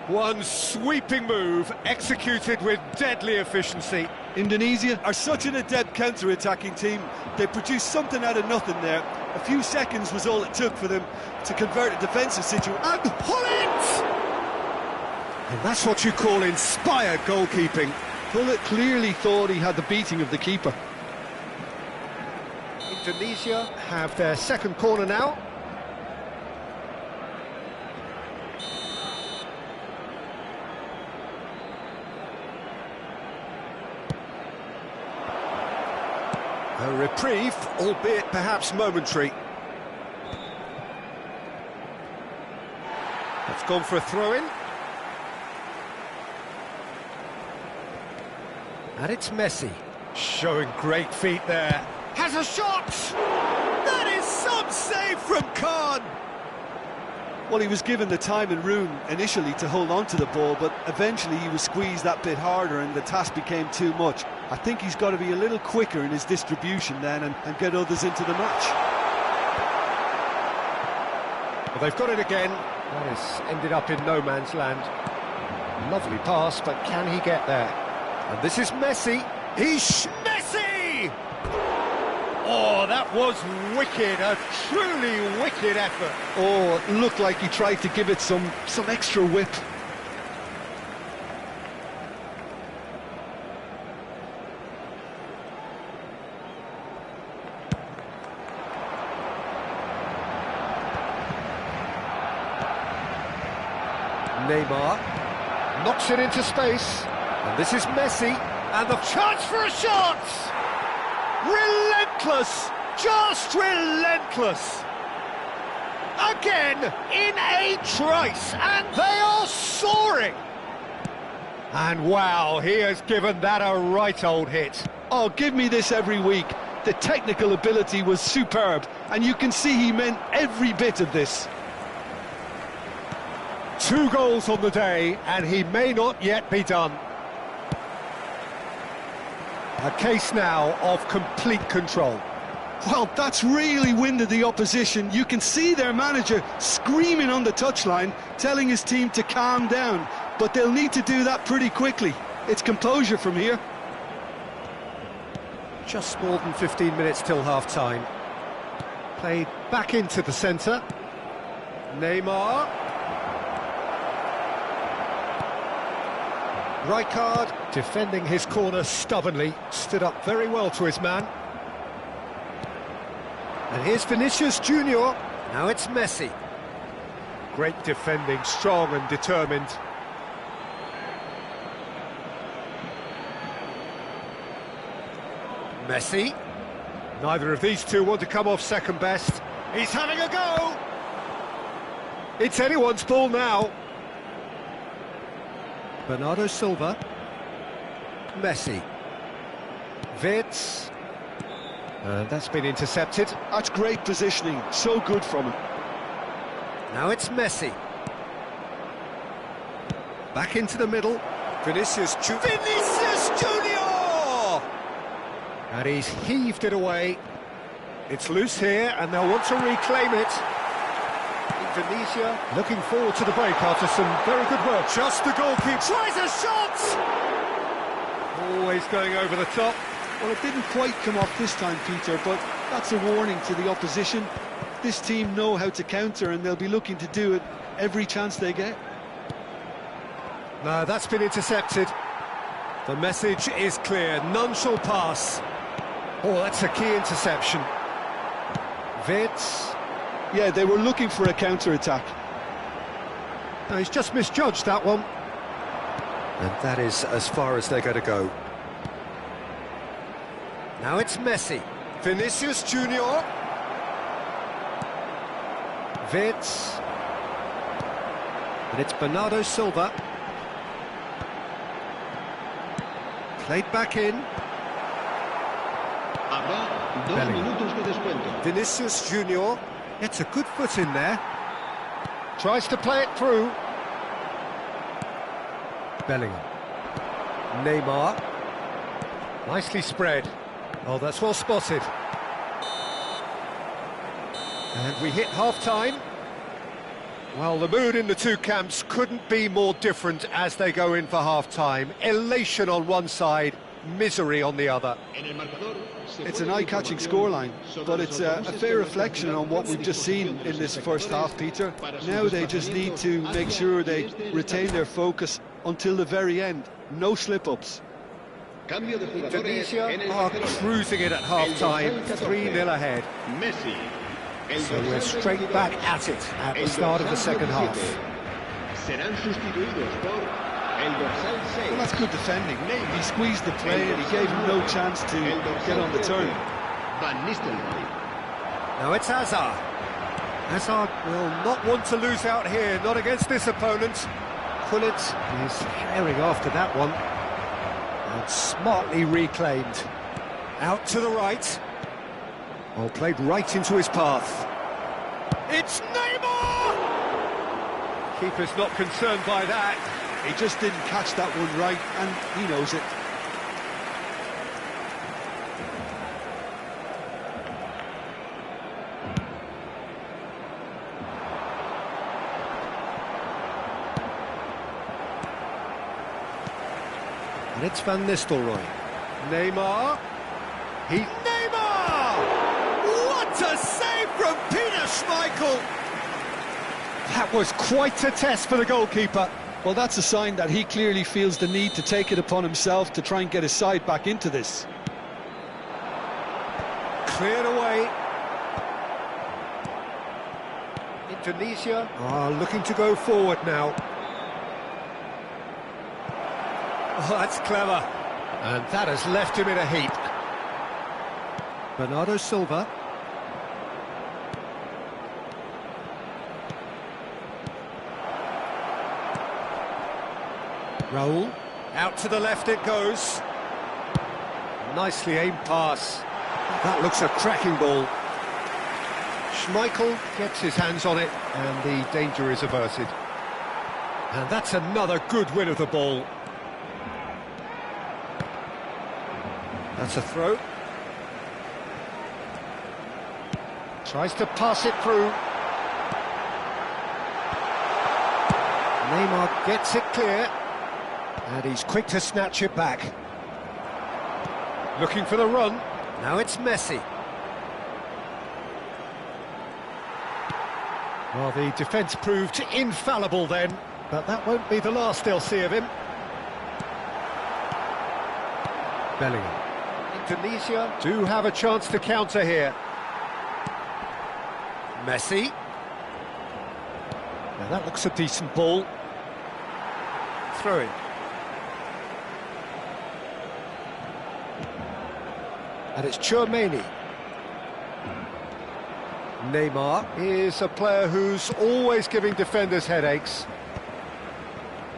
One sweeping move, executed with deadly efficiency. Indonesia are such an adept counter-attacking team. They produced something out of nothing there. A few seconds was all it took for them to convert a defensive situation. And pull it! And that's what you call inspired goalkeeping. Gullit clearly thought he had the beating of the keeper. Indonesia have their second corner now. A reprieve, albeit perhaps momentary. That's gone for a throw-in. And it's Messi, showing great feet there. Has a shot! That is some save from Khan! Well, he was given the time and room initially to hold on to the ball, but eventually he was squeezed that bit harder and the task became too much. I think he's got to be a little quicker in his distribution then and get others into the match. Well, they've got it again. That has ended up in no man's land. Lovely pass, but can he get there? And this is Messi. Messi! Oh, that was wicked, a truly wicked effort. Oh, it looked like he tried to give it some extra whip. Neymar knocks it into space, and this is Messi, and the chance for a shot! Relentless, just relentless. Again, in a trice, and they are soaring. And wow, he has given that a right old hit. Oh, give me this every week. The technical ability was superb, and you can see he meant every bit of this. 2 goals on the day, and he may not yet be done. A case now of complete control. Well, that's really winded the opposition. You can see their manager screaming on the touchline, telling his team to calm down, but they'll need to do that pretty quickly. It's composure from here. Just more than 15 minutes till half-time. Played back into the centre. Neymar. Rijkaard defending his corner stubbornly, stood up very well to his man. And here's Vinicius Junior. Now it's Messi. Great defending, strong and determined. Messi. Neither of these two want to come off second best. He's having a go! It's anyone's ball now. Bernardo Silva. Messi. Wirtz. That's been intercepted. That's great positioning, so good from him. Now it's Messi. Back into the middle. Vinicius Junior! And he's heaved it away. It's loose here, and they'll want to reclaim it. Indonesia looking forward to the break after some very good work. Just the goalkeeper tries a shot! Always going over the top. Well, it didn't quite come off this time, Peter, but that's a warning to the opposition. This team know how to counter, and they'll be looking to do it every chance they get. No, that's been intercepted. The message is clear, none shall pass. Oh, that's a key interception. Wirtz. Yeah, they were looking for a counter-attack. No, he's just misjudged that one. And that is as far as they're going to go. Now it's Messi. Vinicius Junior. Wirtz. And it's Bernardo Silva. Played back in. Habrá 2 minutos de descuento. Vinicius Junior gets a good foot in there. Tries to play it through. Bellingham. Neymar. Nicely spread. Oh, that's well spotted. And we hit half-time. Well, the mood in the two camps couldn't be more different as they go in for half-time. Elation on one side, misery on the other. It's an eye-catching scoreline, but it's a fair reflection on what we've just seen in this first half, Peter. Now they just need to make sure they retain their focus until the very end. No slip-ups. Indonesia are cruising it at half-time, 3-0 ahead. Messi. So we're straight back at it at the start of the second half. Serán sustituidos por el dorsal 6. Well, that's good defending. He squeezed the play and he gave him no chance to get on the turn. Van Nistelrooy. Now it's Hazard. Hazard will not want to lose out here, not against this opponent. Gullit is carrying after that one. And smartly reclaimed. Out to the right. Well, played right into his path. It's Neymar! Keeper's not concerned by that. He just didn't catch that one right, and he knows it. And it's Van Nistelrooy. Neymar. Neymar! What a save from Peter Schmeichel! That was quite a test for the goalkeeper. Well, that's a sign that he clearly feels the need to take it upon himself to try and get his side back into this. Cleared away. Indonesia are looking to go forward now. Oh, that's clever. And that has left him in a heap. Bernardo Silva. Raul. Out to the left it goes. Nicely aimed pass. That looks a cracking ball. Schmeichel gets his hands on it and the danger is averted. And that's another good win of the ball. That's a throw. Tries to pass it through. Neymar gets it clear. And he's quick to snatch it back. Looking for the run. Now it's Messi. Well, the defence proved infallible then, but that won't be the last they'll see of him. Bellingham. Indonesia do have a chance to counter here. Messi. Now that looks a decent ball. Throw in. And it's Tchouaméni. Neymar is a player who's always giving defenders headaches.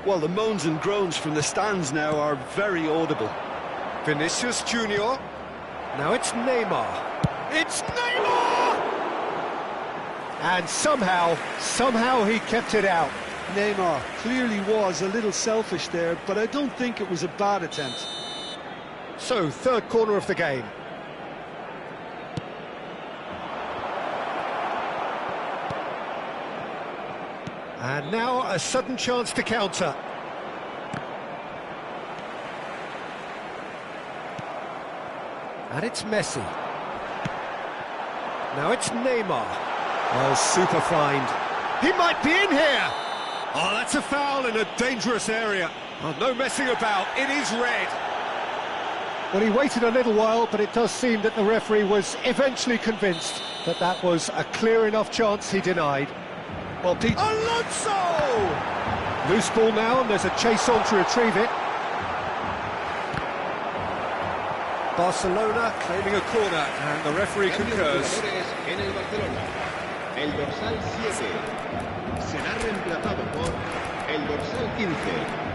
Well, the moans and groans from the stands now are very audible. Vinicius Junior. Now it's Neymar. It's Neymar! And somehow he kept it out. Neymar clearly was a little selfish there, but I don't think it was a bad attempt. So, third corner of the game. And now a sudden chance to counter. And it's Messi. Now it's Neymar. Oh, super find. He might be in here! Oh, that's a foul in a dangerous area. Oh, no messing about, it is red. Well, he waited a little while, but it does seem that the referee was eventually convinced that that was a clear enough chance he denied. Well, Pete... Alonso! Loose ball now, and there's a chase on to retrieve it. Barcelona claiming a corner, and the referee concurs. En el Barcelona. El dorsal 7 será reemplazado por el dorsal 15.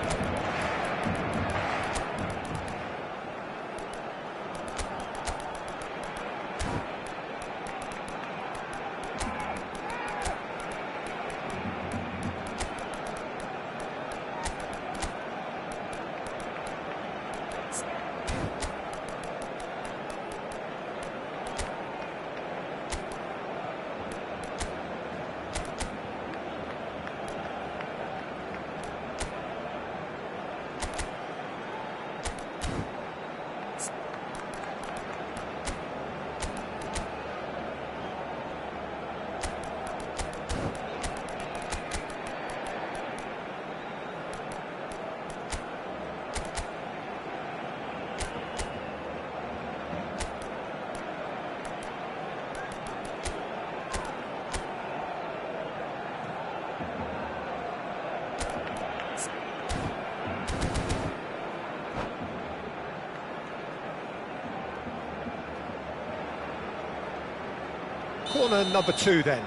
Corner number 2 then.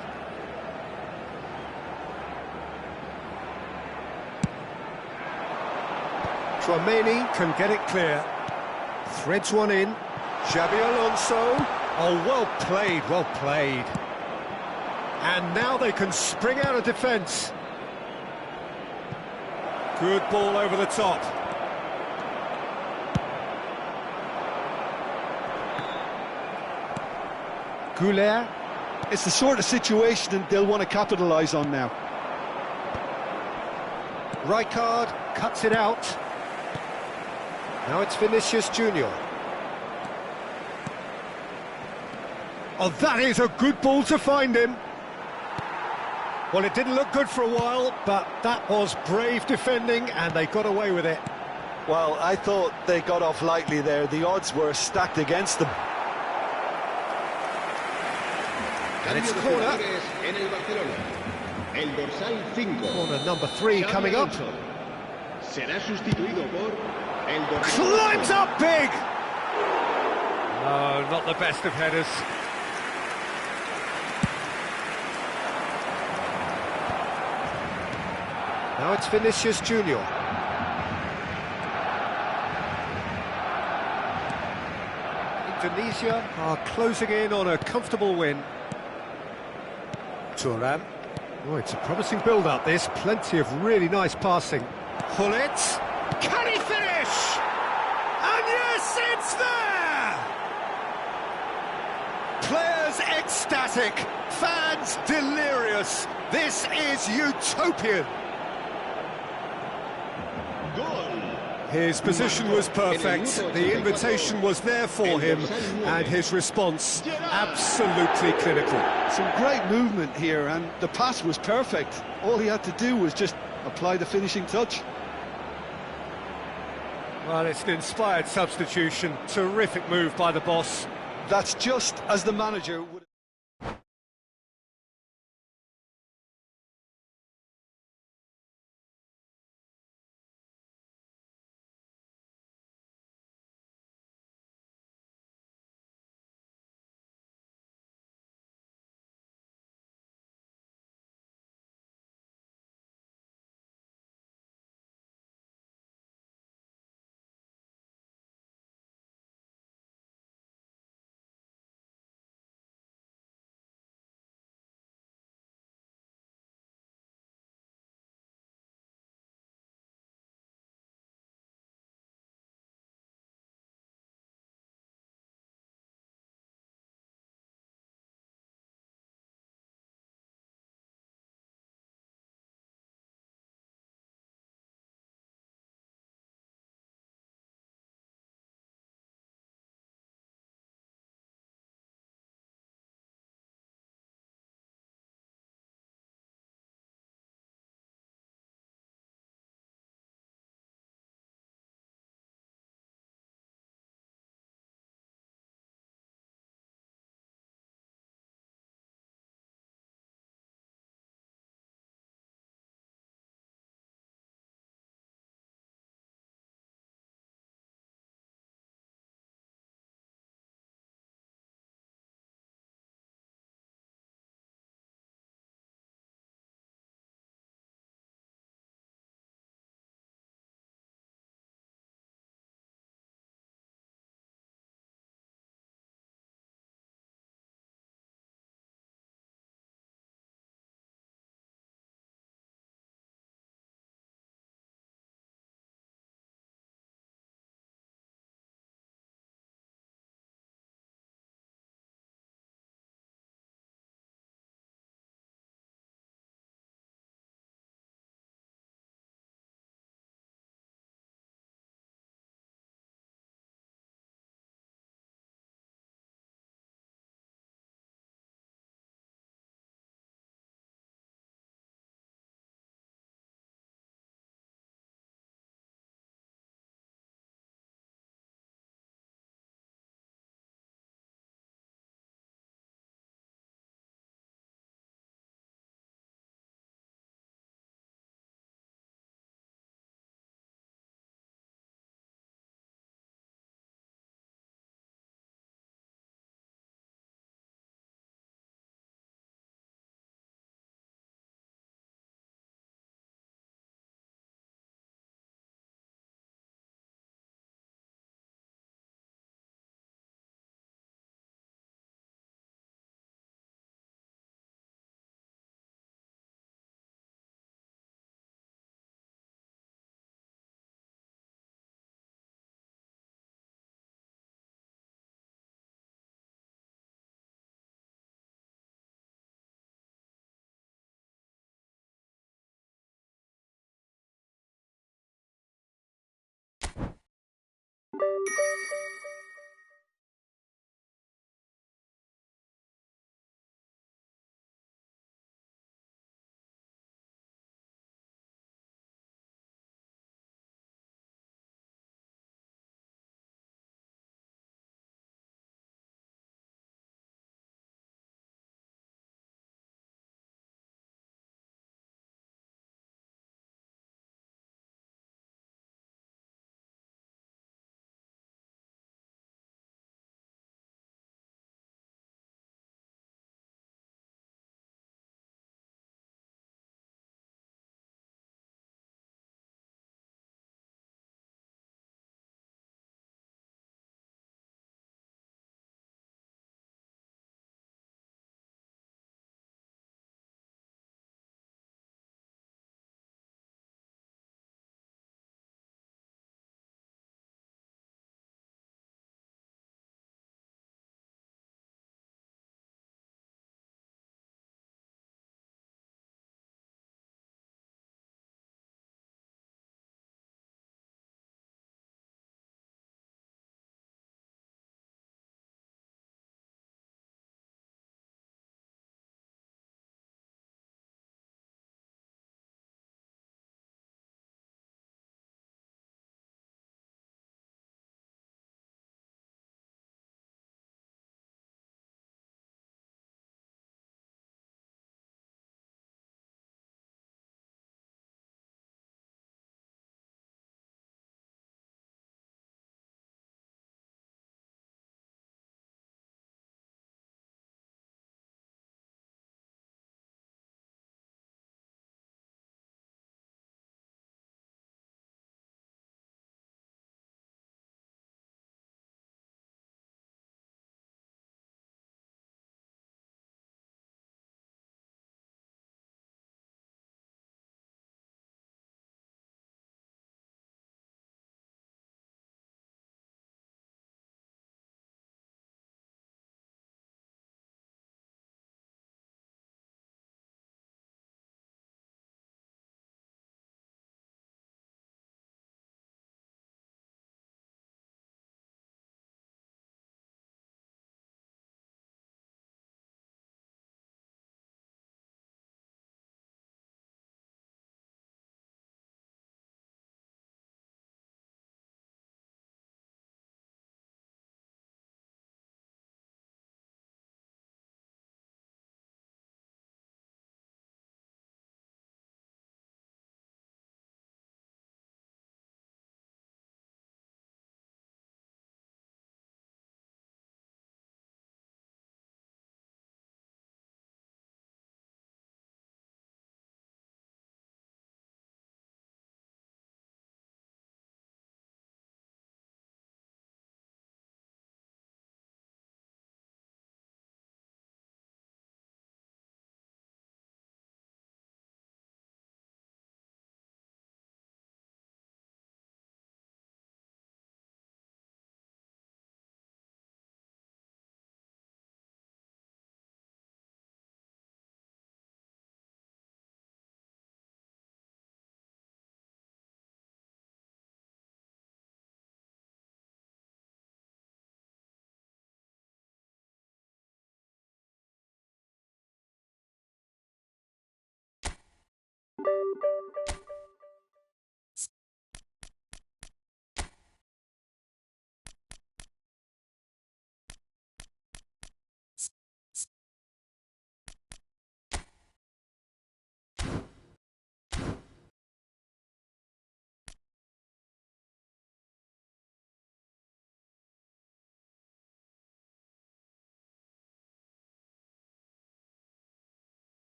Tchouaméni can get it clear. Threads one in. Xabi Alonso. Oh, well played, well played. And now they can spring out of defence. Good ball over the top. Goulet. It's the sort of situation that they'll want to capitalise on now. Rijkaard cuts it out. Now it's Vinicius Junior. Oh, that is a good ball to find him. Well, it didn't look good for a while, but that was brave defending, and they got away with it. Well, I thought they got off lightly there. The odds were stacked against them. And it's corner. En el Barcelona. El dorsal 5. Corner number 3 coming up. Será sustituido por el dorsal. Climbs up big! No, not the best of headers. Now it's Vinicius Junior. Indonesia are closing in on a comfortable win. Thuram. Oh, it's a promising build-up, this. Plenty of really nice passing. Hullet. Can he finish? And yes, it's there! Players ecstatic. Fans delirious. This is utopian. Gol His position was perfect, the invitation was there for him, and his response absolutely clinical. Some great movement here, and the pass was perfect. All he had to do was just apply the finishing touch. Well, it's an inspired substitution, terrific move by the boss. That's just as the manager would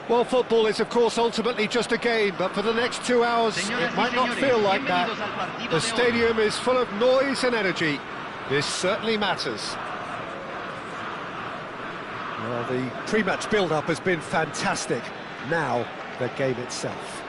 Well, football is, of course, ultimately just a game, but for the next 2 hours, it might not feel like that. The stadium is full of noise and energy. This certainly matters. Well, the pre-match build-up has been fantastic. Now, the game itself.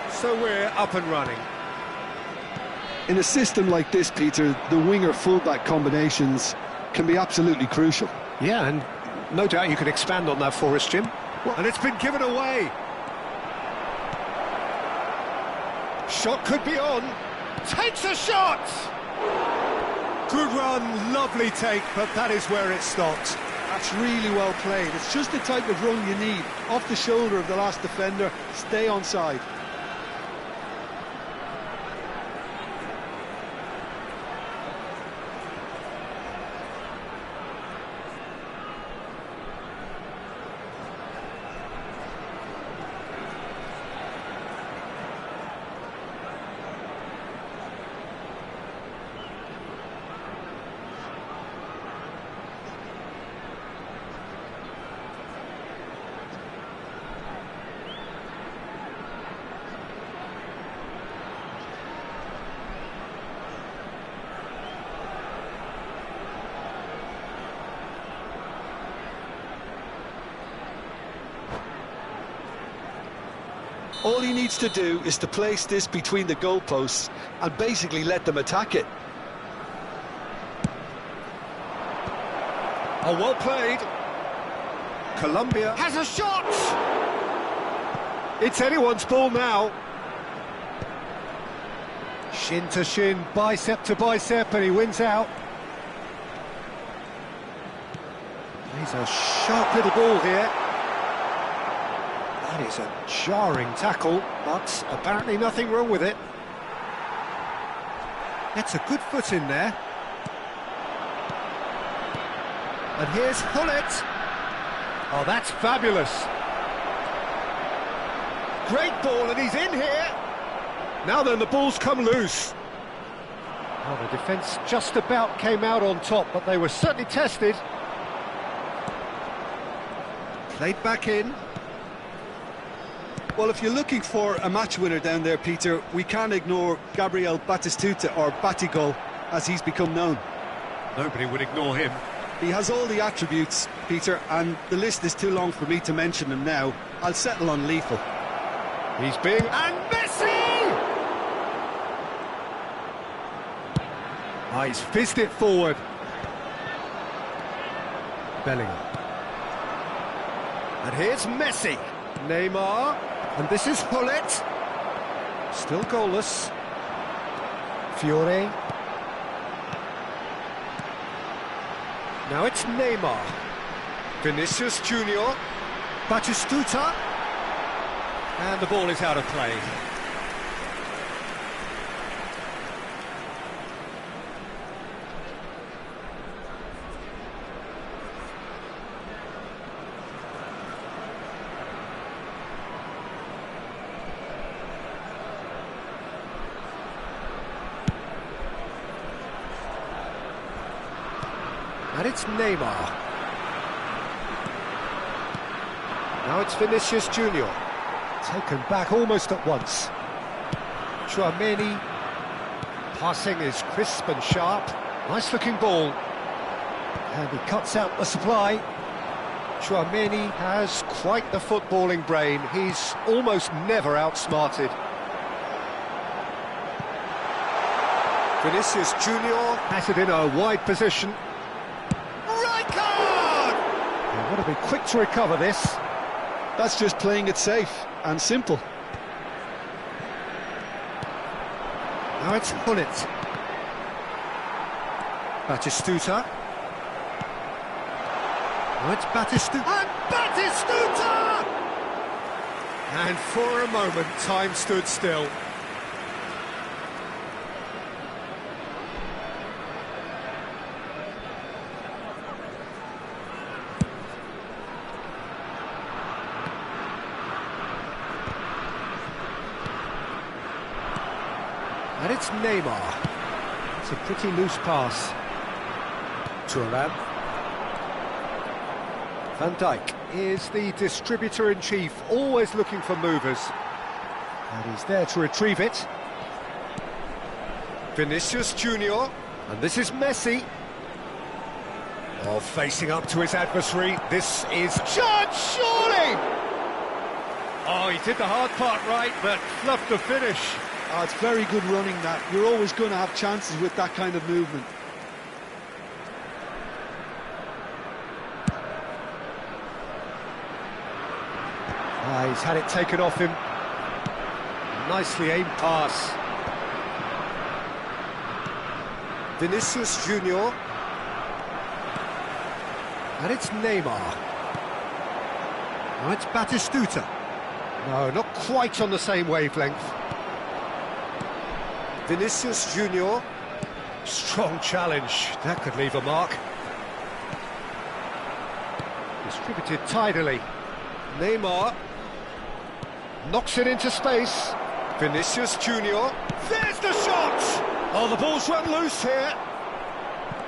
So we're up and running. In a system like this, Peter, the winger-fullback combinations can be absolutely crucial. Yeah, and no doubt you can expand on that for us, Jim. And it's been given away. Shot could be on. Takes a shot! Good run, lovely take, but that is where it stopped. That's really well played. It's just the type of run you need. Off the shoulder of the last defender, stay onside. All he needs to do is to place this between the goalposts and basically let them attack it. Oh, well played. Colombia has a shot! It's anyone's ball now. Shin to shin, bicep to bicep, and he wins out. He's a sharp little ball here. That is a jarring tackle, but apparently nothing wrong with it. Gets a good foot in there. And here's Hullet. Oh, that's fabulous. Great ball, and he's in here. Now then, the ball's come loose. Oh, the defence just about came out on top, but they were certainly tested. Played back in. Well, if you're looking for a match winner down there, Peter, we can't ignore Gabriel Batistuta, or Batigol, as he's become known. Nobody would ignore him. He has all the attributes, Peter, and the list is too long for me to mention them now. I'll settle on lethal. He's being... And Messi! Oh, he's fizzed it forward. Bellingham. And here's Messi. Neymar. And this is Hullet. Still goalless. Fiore. Now it's Neymar. Vinicius Junior. Batistuta. And the ball is out of play. And it's Neymar. Now it's Vinicius Junior. Taken back almost at once. Tchouaméni. Passing is crisp and sharp. Nice looking ball. And he cuts out the supply. Tchouaméni has quite the footballing brain. He's almost never outsmarted. Vinicius Junior has it in a wide position. Got to be quick to recover this. That's just playing it safe and simple. Now it's Hullet. Batistuta. Now it's Batistuta. And Batistuta! And for a moment, time stood still. And it's Neymar. It's a pretty loose pass. Thuram. Van Dijk is the distributor-in-chief, always looking for movers. And he's there to retrieve it. Vinicius Junior. And this is Messi. Oh, facing up to his adversary. This is Judge, surely! Oh, he did the hard part right, but fluffed the finish. Oh, it's very good running, that. You're always going to have chances with that kind of movement. He's had it taken off him. Nicely aimed pass. Vinicius Junior. And it's Neymar. Now it's Batistuta. No, not quite on the same wavelength. Vinicius Junior. Strong challenge. That could leave a mark. Distributed tidily. Neymar. Knocks it into space. Vinicius Junior. There's the shot! Oh, the ball's run loose here.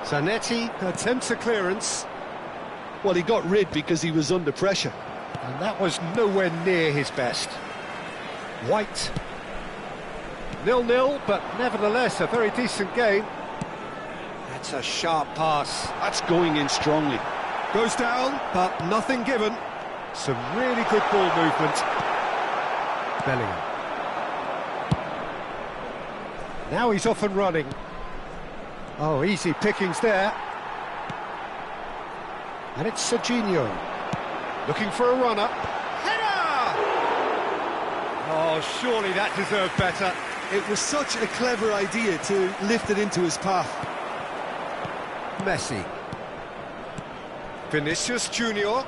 Zanetti attempts a clearance. Well, he got rid because he was under pressure. And that was nowhere near his best. White. 0-0, but nevertheless a very decent game. That's a sharp pass. That's going in strongly. Goes down, but nothing given. Some really good ball movement. Bellingham. Now he's off and running. Oh, easy pickings there. And it's Serginho. Looking for a runner. Header! Oh, surely that deserved better. It was such a clever idea to lift it into his path. Messi. Vinicius Junior.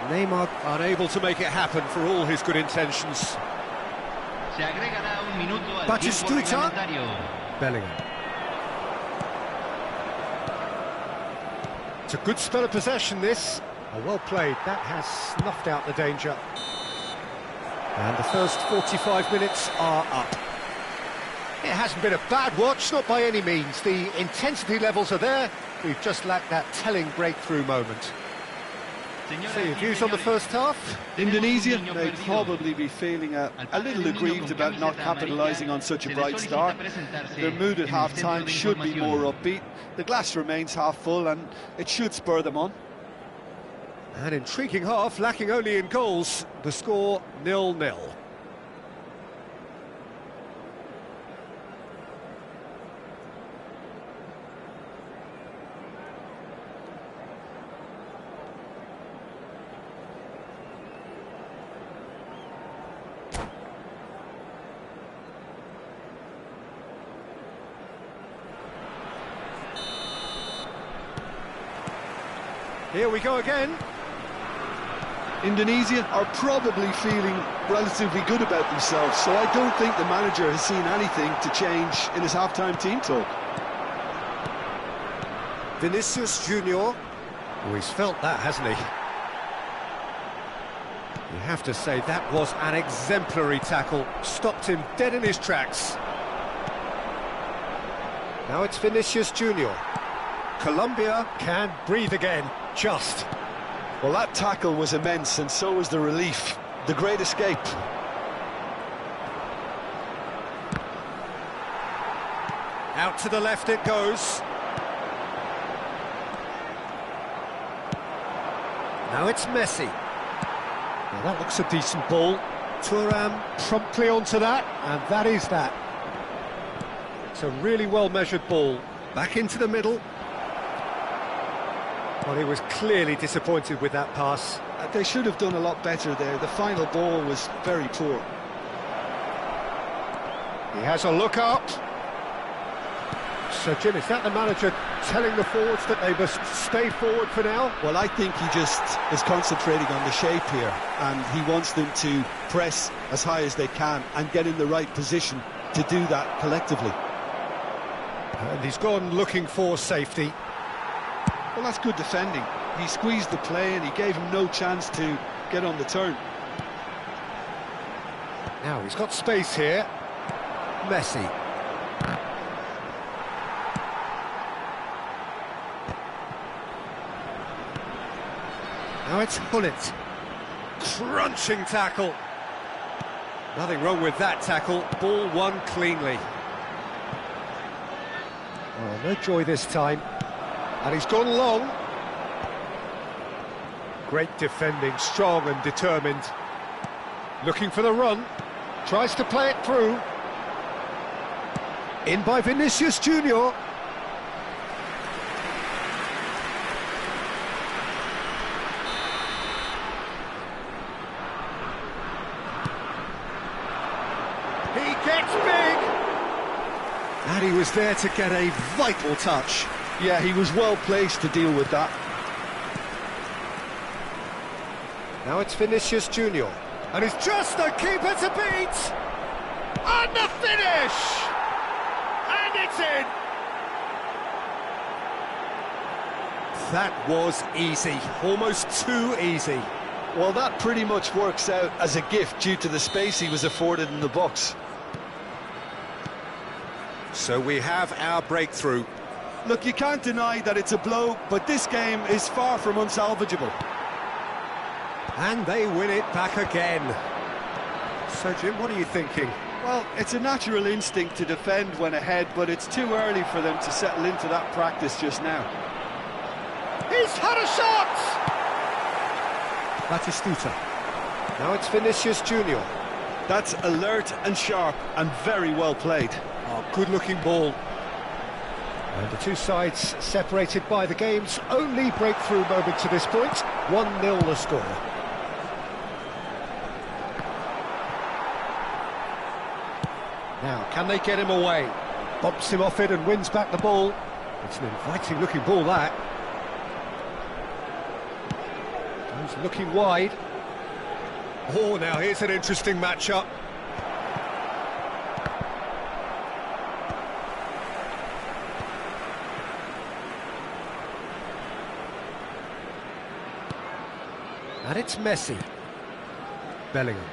Neymar unable to make it happen for all his good intentions. Batistuta. Bellingham. It's a good spell of possession, this. Oh, well played. That has snuffed out the danger. And the first 45 minutes are up. It hasn't been a bad watch, not by any means. The intensity levels are there. We've just lacked that telling breakthrough moment. So your views on the first half? Indonesia may probably be feeling a little aggrieved about not capitalising on such a bright start. Their mood at half-time should be more upbeat. The glass remains half full and it should spur them on. An intriguing half, lacking only in goals. The score 0-0. Here we go again. Indonesia are probably feeling relatively good about themselves, so I don't think the manager has seen anything to change in his half-time team talk. Vinicius Junior. Oh, he's felt that, hasn't he? You have to say that was an exemplary tackle. Stopped him dead in his tracks. Now it's Vinicius Junior. Colombia can breathe again, just. Well, that tackle was immense, and so was the relief. The great escape. Out to the left it goes. Now it's Messi. Well, that looks a decent ball. Thuram promptly onto that, and that is that. It's a really well-measured ball. Back into the middle. Well, he was clearly disappointed with that pass. They should have done a lot better there. The final ball was very poor. He has a look up. So, Jim, is that the manager telling the forwards that they must stay forward for now? Well, I think he just is concentrating on the shape here, and he wants them to press as high as they can and get in the right position to do that collectively. And he's gone looking for safety. Well, that's good defending. He squeezed the play and he gave him no chance to get on the turn. Now he's got space here. Messi. Now it's Hullet. Crunching tackle. Nothing wrong with that tackle. Ball won cleanly. Oh, no joy this time. And he's gone long. Great defending, strong and determined. Looking for the run. Tries to play it through. In by Vinicius Junior. He gets big. And he was there to get a vital touch. Yeah, he was well placed to deal with that. Now it's Vinicius Junior. And he's just the keeper to beat! And the finish! And it's in! That was easy, almost too easy. Well, that pretty much works out as a gift due to the space he was afforded in the box. So we have our breakthrough. Look, you can't deny that it's a blow, but this game is far from unsalvageable. And they win it back again. So, Jim, what are you thinking? Well, it's a natural instinct to defend when ahead, but it's too early for them to settle into that practice just now. He's had a shot! Batistuta. Now it's Vinicius Junior. That's alert and sharp and very well played. Oh, good-looking ball. And the two sides separated by the game's only breakthrough moment to this point. 1-0 the score. Now, can they get him away? Bumps him off it and wins back the ball. It's an inviting-looking ball, that. He's looking wide. Oh, now here's an interesting matchup. And it's Messi. Bellingham.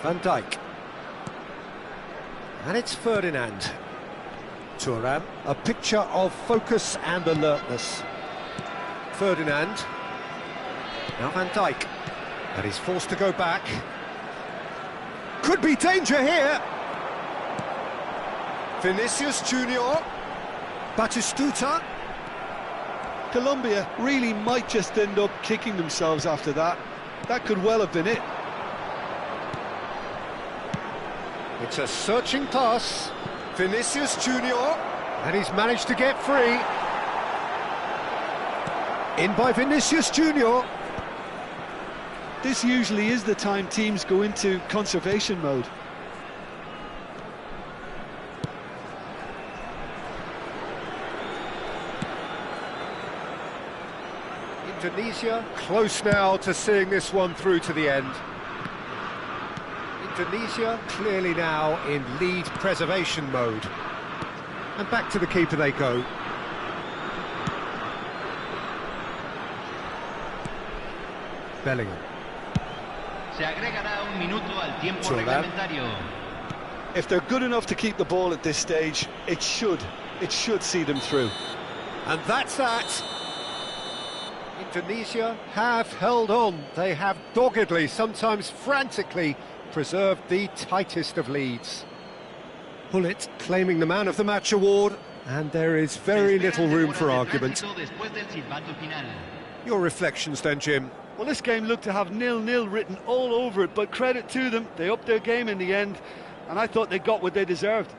Van Dijk. And it's Ferdinand. Thuram, a picture of focus and alertness. Ferdinand. Now Van Dijk. And he's forced to go back. Could be danger here. Vinicius Junior. Batistuta. Colombia really might just end up kicking themselves after that. That could well have been it. It's a searching pass. Vinicius Junior. And he's managed to get free. In by Vinicius Junior. This usually is the time teams go into conservation mode. Indonesia close now to seeing this one through to the end. Indonesia clearly now in lead preservation mode. And back to the keeper they go. Bellingham. Se agregará un minuto al tiempo reglamentario. If they're good enough to keep the ball at this stage, it should see them through. And that's that. Indonesia have held on. They have doggedly, sometimes frantically, preserved the tightest of leads. Pullet claiming the Man of the Match award, and there is very little room for argument. Your reflections then, Jim? Well, this game looked to have 0-0 written all over it, but credit to them, they upped their game in the end, and I thought they got what they deserved.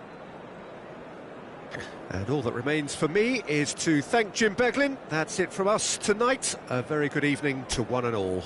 And all that remains for me is to thank Jim Beglin. That's it from us tonight. A very good evening to one and all.